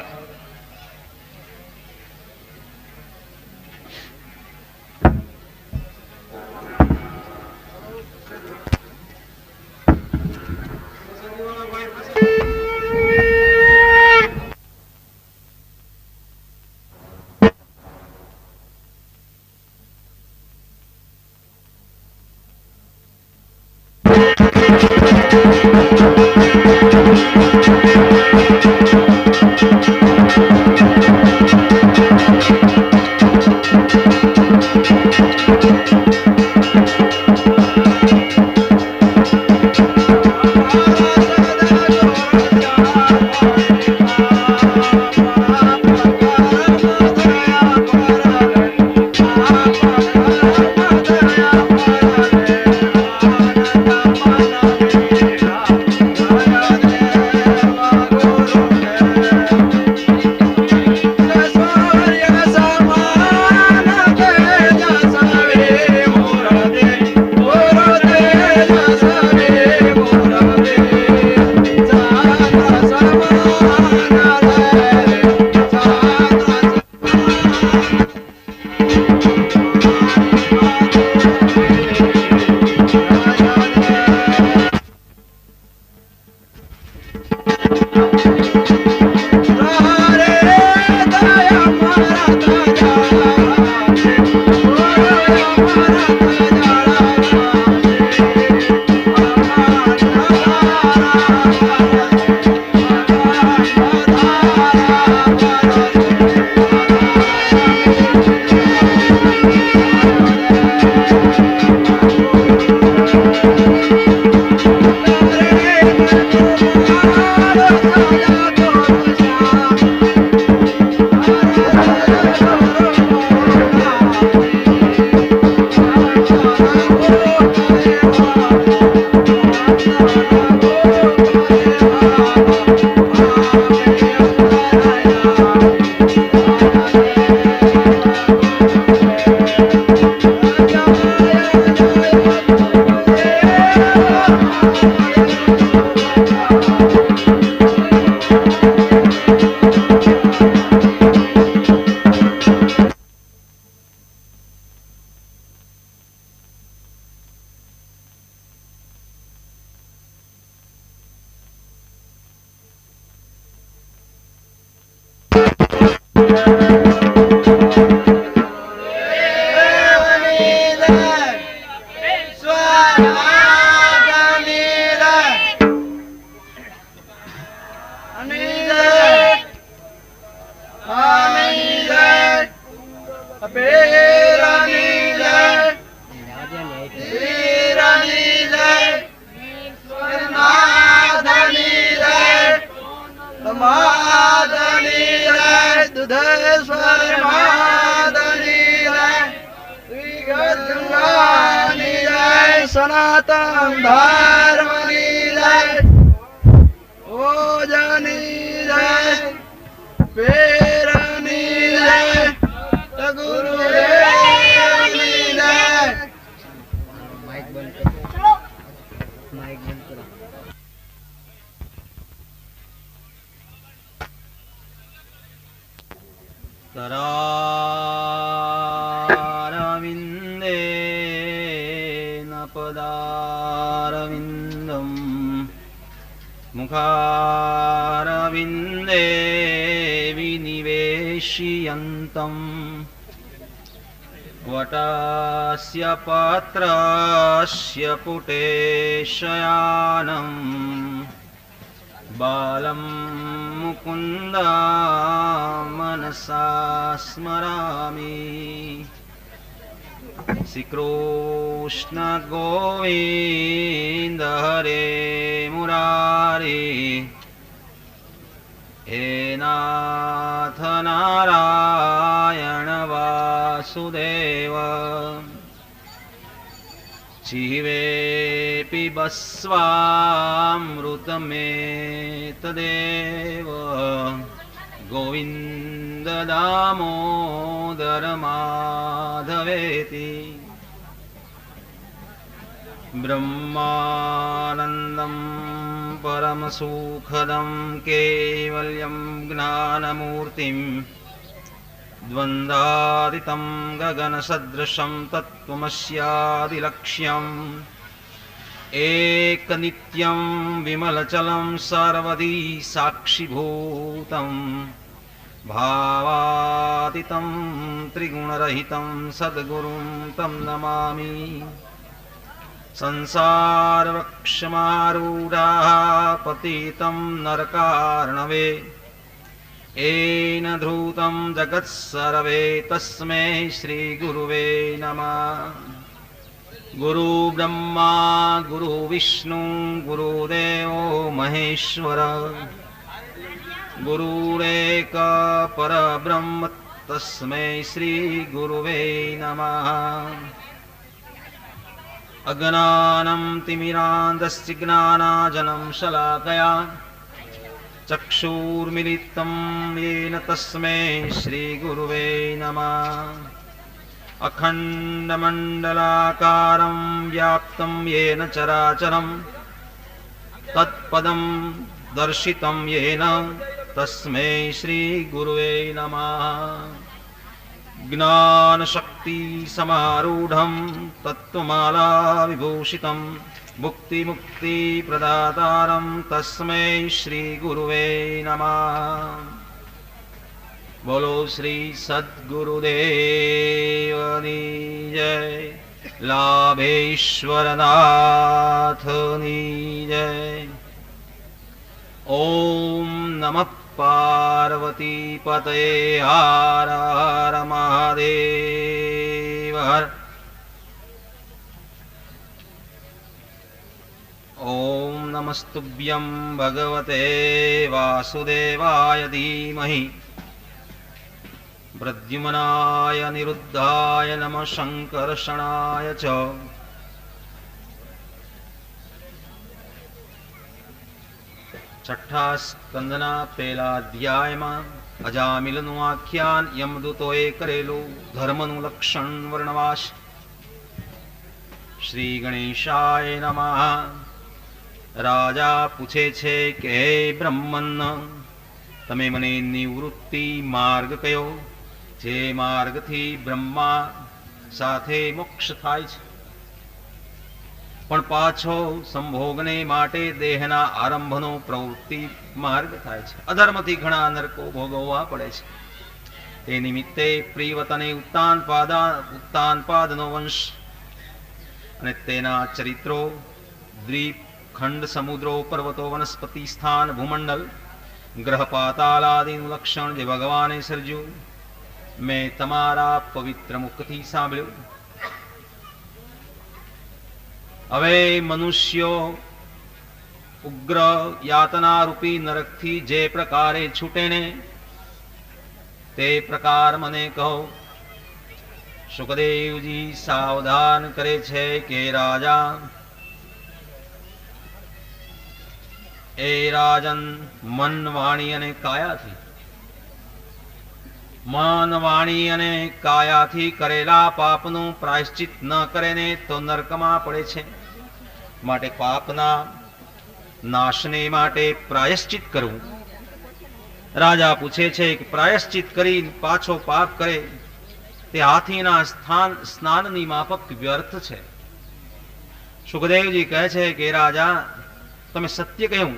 [SPEAKER 3] સનાતન ધર્મની જય, ઓજની જય, પેરની જય, ગુરુદેવની જય. માઇક બંધ કરો. માઇક બંધ કરો. करारविन्देन पदारविन्दं
[SPEAKER 4] मुखारविन्दे विनिवेशयन्तम् वटस्य पत्रस्य पुटे शयानम् बालं मुकुन्द मनसा स्मरामि श्रीकृष्ण गोविन्द हरे मुरारी हे नाथ नारायण वासुदेव जीवे पिबस्वामृतमेतदेव गोविन्द दामोदर माधवेति ब्रह्मानन्दं परमसुखदं केवल्यं ज्ञानमूर्तिं द्वन्द्वातीतं गगनसदृशं तत्त्वमस्यादिलक्ष्यम् एकनित्यं विमलचलं सर्वदी साक्षिभूतं भावातीतं त्रिगुणरहितं सद्गुरुं तं नमामि संसारवृक्षमारूढाः पतितं नरकार्णवे येन धृतं जगत्सर्वे तस्मै श्रीगुरुवे नमः गुरु ब्रह्मा गुरु विष्णु गुरुदेवो महेश्वर गुरुरेक परब्रह्म तस्मै श्रीगुरुवे नमः अज्ञानं तिमिरान्धस्य ज्ञानाञ्जनं शलाकया चक्षुर्मिलितं येन तस्मै श्रीगुरुवे नमः अखण्डमण्डलाकारं व्याप्तं येन चराचरं तत्पदं दर्शितं येन तस्मै श्रीगुरुवे नमः ज्ञानशक्तिसमारूढं तत्त्वमाला विभूषितं मुक्तिमुक्तिप्रदातारं तस्मै श्रीगुरुवे नमः बोलो श्री सद्गुरुदेवनी जय लाभेश्वरनाथनी जय ओम नमः पार्वती पतये हर हर महादेव हर ओम नमस्तुभ्यं भगवते वासुदेवाय धीमहि प्रद्युम्नाय निरुद्धाय नमः शंकरषणाय च छठा स्कंदना पहला अध्याय में अजामिलनु आख्यान यमदूतोए करेलू धर्मनु लक्षण वर्णवास श्री गणेशाय नमः राजा पूछे छे के हे ब्रह्मन तमे मने निवृत्ति मार्ग कयो जे मार्ग थी ब्रह्मा साथे मोक्ष थाय छे पण पाछो संभोगने माटे देहना आरंभनो प्रवृत्ति मार्ग थाय छे अधर्मथी घणा नरको भोगववा पड़े छे ते निमित्ते प्रियवतने उत्तानपादनो वंश अने तेना चरित्रो द्वीप खंड समुद्रो पर्वतो वनस्पति स्थान भूमंडल ग्रह पातालादीनु लक्षण जे भगवाने सर्ज्यु मैं तमारा पवित्र मुखथी सांभळ्यु हवे मनुष्यो उग्र यातना रूपी नरकथी जे प्रकारे छूटे ने ते प्रकार मने कहो सुखदेवजी सावधान करे छे के राजा ए राजन मन वाणी अने काया थी मन वाणी अने काया थी करेला पापनु प्रायश्चित न करे ने तो नरकमा पड़े छे माटे पापना नाशने माटे प्रायश्चित करवू राजा पूछे छे कि प्रायश्चित करी पाछो पाप करे ते हाथीना स्नाननी माफक व्यर्थ छे सुखदेवजी कहे छे कि राजा तमे सत्य कहूं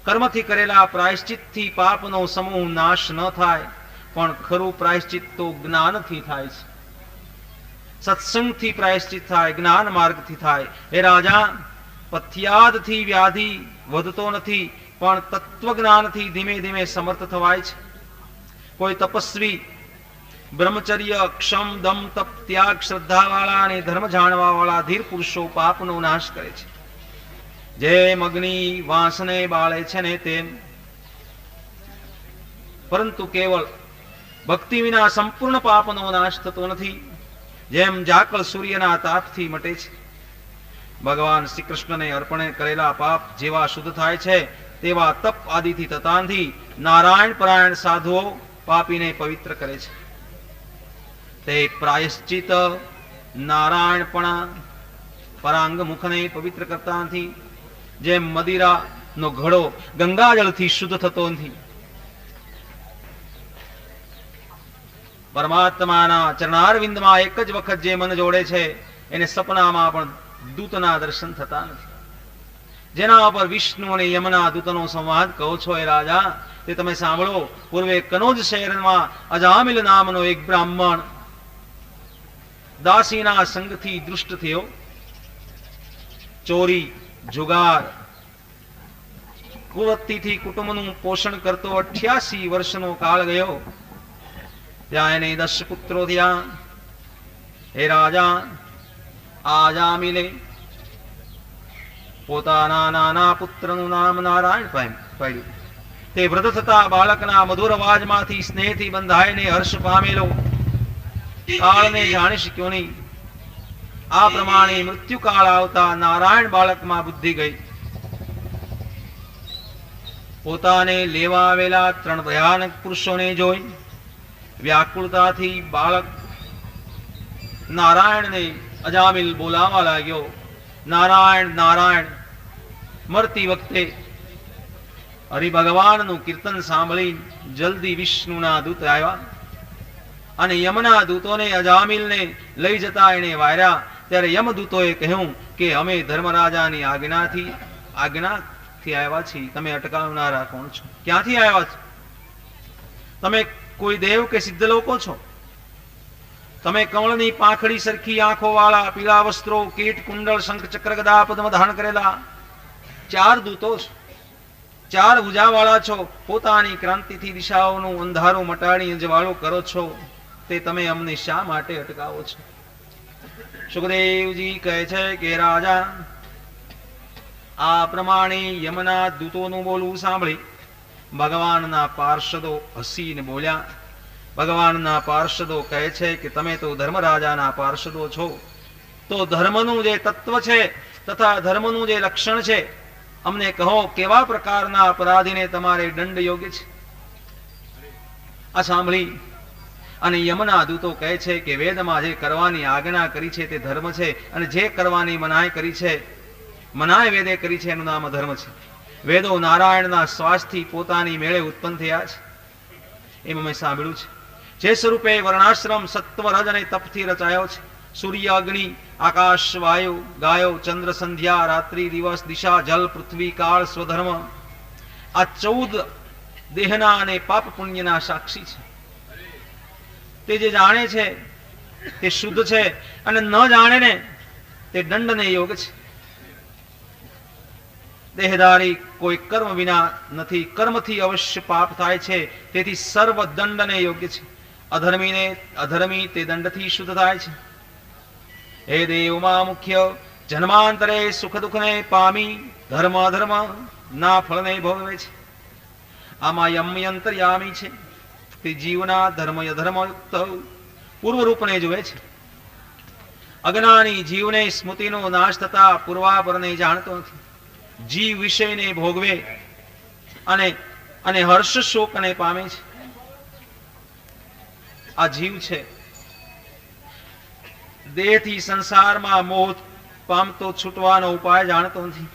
[SPEAKER 4] કર્મથી કરેલા પ્રાયશ્ચિતથી પાપનો સમૂહ નાશ ન થાય, પણ ખરું પ્રાયશ્ચિત તો જ્ઞાનથી થાય છે. સત્સંગથી પ્રાયશ્ચિત થાય, જ્ઞાન માર્ગથી થાય. હે રાજા, પથ્યાદથી વ્યાધિ વધતો નથી, પણ તત્વજ્ઞાનથી ધીમે ધીમે સમર્થ થવાય છે. કોઈ તપસ્વી બ્રહ્મચર્ય, ક્ષમ, દમ, તપ, ત્યાગ, શ્રદ્ધાવાળા અને ધર્મ જાણવાવાળા ધીર પુરુષો પાપનો નાશ કરે છે. જેમ અગ્નિ વાંસને બાળે છે ને તેમ. પરંતુ કેવળ ભક્તિ વિના સંપૂર્ણ પાપનો નાશ થતો નથી. જેમ ઝાકળ સૂર્યના તાપથી મટે છે, ભગવાન શ્રી કૃષ્ણને અર્પણ કરેલા પાપ જેવા શુદ્ધ થાય છે, તેવા તપ આદિથી તતાંથી નારાયણ પરાયણ સાધુઓ પાપીને પવિત્ર કરે છે. તે પ્રાયશ્ચિત નારાયણપણા પરાંગ મુખને પવિત્ર કરતા નથી. જેમ મદિરાનો ઘડો ગંગાજળથી શુદ્ધ થતો નથી. પરમાત્માના ચરણારવિંદમાં એક જ વખત જે મન જોડે છે, એને સપનામાં પણ દૂતના દર્શન થતા નથી. જેના પર વિષ્ણુ અને યમના દૂતનો સંવાદ કહો છો એ રાજા, તે તમે સાંભળો. પૂર્વે કનોજ શહેરમાં અજામિલ નામનો એક બ્રાહ્મણ દાસીના સંગથી દૃષ્ટ થયો. ચોરી, જુગાર, કુવૃત્તિથી કુટુંબનું પોષણ કરતો 88 વર્ષનો કાળ ગયો. ત્યાં એને 10 પુત્રો થયા. હે રાજા, આ અજામિલે પોતાના નાના પુત્રનું નામ નારાયણ પાડ્યું. તે વૃદ્ધ થતા બાળકના મધુર અવાજમાંથી સ્નેહથી બંધાઈને હર્ષ પામેલો. કાળને જાણી શક્યો નહીં. આ પ્રમાણે મૃત્યુકાળ આવતા નારાયણ બાળકમાં બુદ્ધિ ગઈ. પોતાને લેવા આવેલા 3 ભયાનક પુરુષોને જોઈ વ્યાકુળતાથી બાળક નારાયણને અજામિલ બોલાવા લાગ્યો. નારાયણ નારાયણ. મરતી વખતે હરિભગવાનનું કીર્તન સાંભળી જલ્દી વિષ્ણુના દૂત આવ્યા અને યમના દૂતોને અજામિલને લઈ જતા એને વાર્યા. ત્યારે યમદૂતોએ કહ્યું કે અમે ધર્મરાજાની આજ્ઞાથી આવ્યા છીએ. તમે અટકાવનારા કોણ છો? ક્યાંથી આવ્યા છો? તમે કોઈ દેવ કે સિદ્ધ લોકો છો? તમે કમળની પાંખડી સરખી આંખો વાળા, પીળા વસ્ત્રો, કીટ, કુંડળ, શંખ, ચક્ર, ગદા, પદ્મ ધારણ કરેલા 4 દૂતો છો. 4 ભુજાવાળા છો. પોતાની ક્રાંતિથી દિશાઓનું અંધારું મટાડી અજવાળું કરો છો. તે તમે અમને શા માટે અટકાવો છો? સુખદેવજી કહે છે કે રાજા, આ પ્રમાણે યમના દૂતોનું બોલવું સાંભળી ભગવાનના પાર્ષદો હસીને બોલ્યા. ભગવાનના પાર્ષદો કહે છે કે તમે તો ધર્મરાજાના પાર્ષદો છો, તો ધર્મનું જે તત્વ છે તથા ધર્મનું જે લક્ષણ છે, અમને કહો કેવા પ્રકારના અપરાધીને તમારે દંડ યોગ્ય છે? આ સાંભળી અને યમના દૂતો કહે છે કે વેદમાં જે કરવાની આજ્ઞા કરી છે તે ધર્મ છે, અને જે કરવાની મનાઈ કરી છે, મનાઈ વેદે કરી છે, એનું નામ ધર્મ છે. વેદો નારાયણના શ્વાસથી પોતાની મેળે ઉત્પન્ન થયા છે, એમ મેં સાંભળ્યું છે. જે સ્વરૂપે વર્ણાશ્રમ સત્વ, રજ અને તપથી રચાયો છે. સૂર્ય, અગ્નિ, આકાશ, વાયુ, ગાયો, ચંદ્ર, સંધ્યા, રાત્રિ, દિવસ, દિશા, જલ, પૃથ્વી, કાળ, સ્વધર્મ, આ 14 દેહના અને પાપ પુણ્યના સાક્ષી છે. તે જે જાણે છે તે શુદ્ધ છે, અને ન જાણે ને તે દંડને યોગ છે. દેહધારી કોઈ કર્મ વિના નથી. કર્મથી અવશ્ય પાપ થાય છે, તેથી સર્વ દંડને યોગ્ય છે. અધર્મી તે દંડથી શુદ્ધ થાય છે. હે દેવમાં મુખ્ય, જન્માંતરે સુખ દુઃખને પામી ધર્મ અધર્મ ના ફળને ભોગવે છે. આમાં યમયંતર્યામી છે. તે જીવના ધર્મ અધર્મયુક્ત પૂર્વરૂપને જુએ છે. અજ્ઞાની જીવને સ્મૃતિનો નાશ થતા પૂર્વાપરને જાણતો નથી. જીવ વિષયને ભોગવે અને હર્ષ શોકને પામે છે. આ જીવ છે, દેહથી સંસારમાં મોહ પામતો છૂટવાનો ઉપાય જાણતો નથી.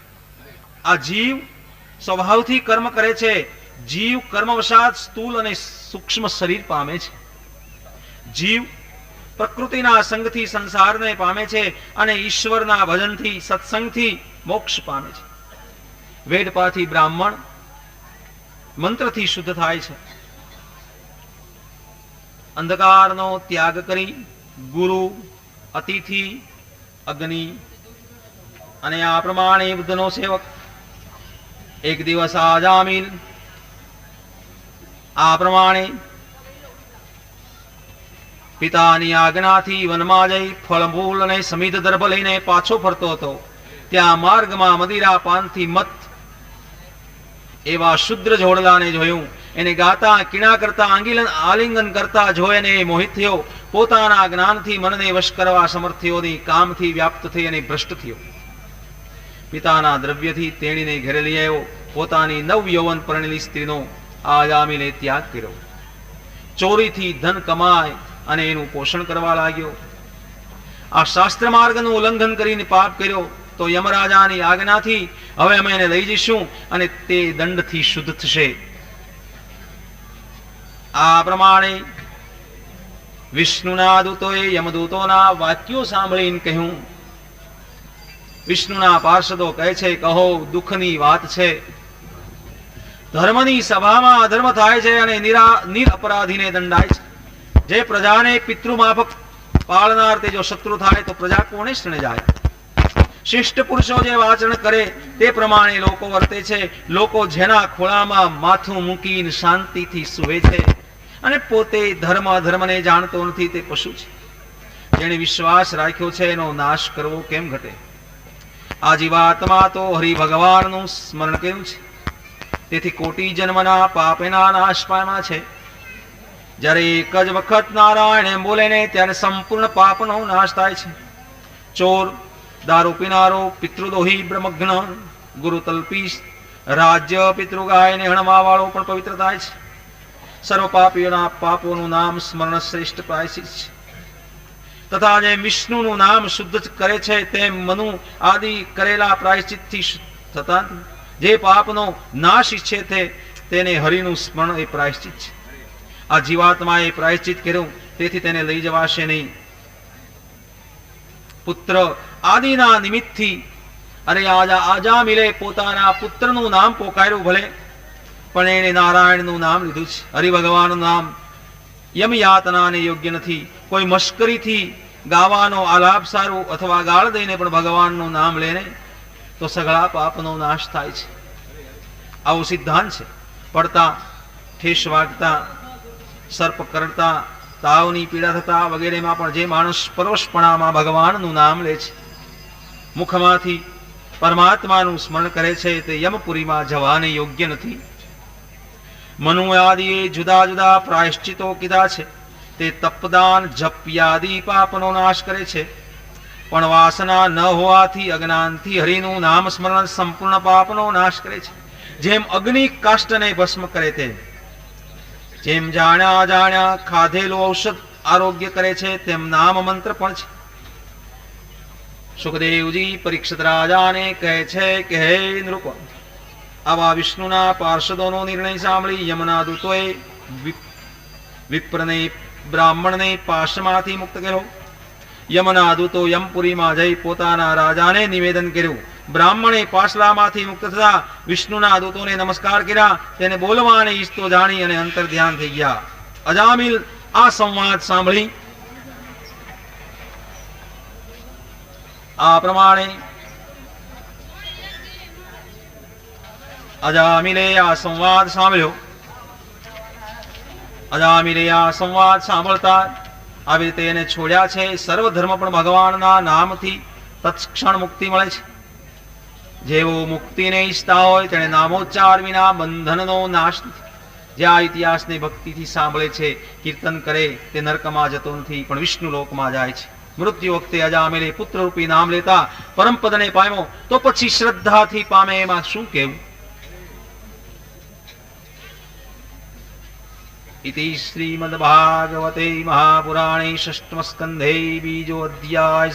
[SPEAKER 4] આ જીવ સ્વભાવથી કર્મ કરે છે. જીવ કર્મવશાત સ્થૂલ અને સૂક્ષ્મ શરીર પામે છે. જીવ પ્રકૃતિના સંગથી સંસારને પામે છે અને ઈશ્વરના ભજનથી સત્સંગથી મોક્ષ પામે છે. વેદપાથી બ્રાહ્મણ મંત્રથી શુદ્ધ થાય છે. અંધકારનો ત્યાગ કરી ગુરુ, અતિથિ, અગ્નિ અને આ પ્રમાણે બુદ્ધનો સેવક એક દિવસ અજામિલ આ પ્રમાણે પિતાની આજ્ઞાથી વનમાં જઈ ફળમૂલ અને સમિધ દર્ભ લઈને પાછો ફરતો હતો. ત્યાં માર્ગમાં મદિરા પાનથી મત એવા શુદ્ર જોડલાને જોયું. એને ગાતા, કીણા કરતા, આલિંગન કરતા જોઈને મોહિત થયો. પોતાના જ્ઞાનથી મનને વશ કરવા સમર્થ થયો નહીં, કામથી વ્યાપ્ત થઈ અને ભ્રષ્ટ થયો. પિતાના દ્રવ્યથી તેણીને ઘરે લઈ આવ્યો. પોતાની નવ યૌવન પરણેલી સ્ત્રીનો અજામિલે ત્યાગ કર્યો. ચોરીથી ધન કમાય અને એનું પોષણ કરવા લાગ્યો. આ શાસ્ત્ર માર્ગનું ઉલ્લંઘન કરીને પાપ કર્યો. તો યમરાજાની આજ્ઞાથી હવે અમે એને લઈ જઈશું અને તે દંડથી શુદ્ધ થશે. આ પ્રમાણે વિષ્ણુના દૂતોએ યમદૂતોના વાક્યો સાંભળીને કહ્યું. વિષ્ણુના પાર્ષદો કહે છે, કહો, દુઃખની વાત છે. ધર્મની સભામાં અધર્મ થાય છે અને નિરપરાધીને દંડાય છે. જે પ્રજાને પિતૃમાફક પાળનાર તે જો શત્રુ થાય તો પ્રજા કોને શરણે જાય? શિષ્ટ પુરુષો જે વાચન કરે તે પ્રમાણે લોકો વર્તે છે. લોકો જેના ખોળામાં માથું મૂકીને શાંતિથી સૂવે છે અને પોતે ધર્મને જાણતો નથી તે પશુ છે. જેણે વિશ્વાસ રાખ્યો છે એનો નાશ કરવો કેમ ઘટે? આ જીવાત્મા તો હરિ ભગવાનનું સ્મરણ કર્યું છે, તેથી કોટી જન્મના પાપેના નાશ પામ્યા છે. જ્યારે એક જ વખત નારાયણ એમ બોલે ને ત્યારે સંપૂર્ણ પાપનો નાશ થાય છે. ચોર, દારૂ પીનારો, પિતૃદોહી, બ્રહ્મજ્ઞ, ગુરુ તલ્પી, રાજ્ય પિતૃગાયને હણવા વાળો પણ પવિત્ર થાય છે. સર્વ પાપીઓના પાપોનું નામ સ્મરણ શ્રેષ્ઠ પ્રાયશ્ચિત છે. તથા જેમ વિષ્ણુનું નામ શુદ્ધ કરે છે તેમ મનુ આદિ કરેલા પ્રાયશ્ચિતથી થતા જે પાપનો નાશ ઈચ્છે છે તેને હરિનું સ્મરણ એ પ્રાયશ્ચિત છે. આ જીવાત્માએ પ્રાયશ્ચિત કર્યું, તેથી તેને લઈ જવાશે નહીં. પુત્ર આદિના નિમિત્તથી અરે અજામિલે પોતાના પુત્રનું નામ પોકાર્યું ભલે, પણ એણે નારાયણનું નામ લીધું છે. હરિભગવાનનું નામ યમયાતનાને યોગ્ય નથી. કોઈ મશ્કરીથી ગાવાનો આલાપ સારું અથવા ગાળ દઈને પણ ભગવાનનું નામ લેને તો સઘળા પાપનો નાશ થાય છે. આવો સિદ્ધાંત છે. પડતા, ઠેસ વાગતા, સર્પ કરડતા, તાવની પીડા થતા વગેરેમાં પણ જે માણસ પરવશપણામાં ભગવાનનું નામ લે છે, મુખમાંથી પરમાત્માનું સ્મરણ કરે છે, તે યમપુરીમાં જવાને યોગ્ય નથી. મનુ આદિએ જુદા જુદા પ્રાયશ્ચિતો કીધા છે. તે તપદાન, જપ્યાદિ પાપનો નાશ કરે છે, પણ વાસના ન હોવાથી અજ્ઞાનથી હરિનું નામ સ્મરણ સંપૂર્ણ પાપનો નાશ કરે છે. જેમ અગ્નિ કાષ્ટને ભસ્મ કરે તેમ, જેમ જાણ્યા અજાણ્યા ખાધેલું ઔષધ આરોગ્ય કરે છે, તેમ નામ મંત્ર પણ છે. સુખદેવજી પરીક્ષિત રાજાને કહે છે કે હે નૃપ, આવા વિષ્ણુના પાર્ષદોનો નિર્ણય સાંભળી યમના દૂતોએ વિપ્રને બ્રાહ્મણને પાશમાંથી મુક્ત કર્યો. યમના દૂતો યમપુરીમાં જઈ પોતાના રાજાને નિવેદન કર્યું. બ્રાહ્મણે પાશલામાંથી મુક્ત થતા વિષ્ણુના દૂતોને નમસ્કાર કર્યા. તેને બોલવાને ઈચ્છતો જાણી અને અંતર ધ્યાન થઈ ગયા. અજામિલ આ સંવાદ સાંભળી આ પ્રમાણે અજામિલે આ સંવાદ સાંભળ્યો. અજામિલે આ સંવાદ સાંભળતા આવી રીતે એને છોડ્યા છે. સર્વ ધર્મ પણ ભગવાનના નામથી તત્ક્ષણ મુક્તિ મળે છે. જેવો મુક્તિને ઈચ્છતા હોય તેણે નામોચ્ચાર વિના બંધનનો નાશ નથી. જે આ ઇતિહાસને ભક્તિથી સાંભળે છે, કીર્તન કરે, તે નરકમાં જતો નથી, પણ વિષ્ણુ લોકમાં જાય છે. મૃત્યુ વખતે અજામિલે પુત્રરૂપી નામ લેતા પરમપદને પામ્યો, તો પછી શ્રદ્ધાથી પામે એમાં શું કહેવું? इति श्रीमद्भागवते महापुराणे षष्ठम स्कन्धे बीजोऽध्याय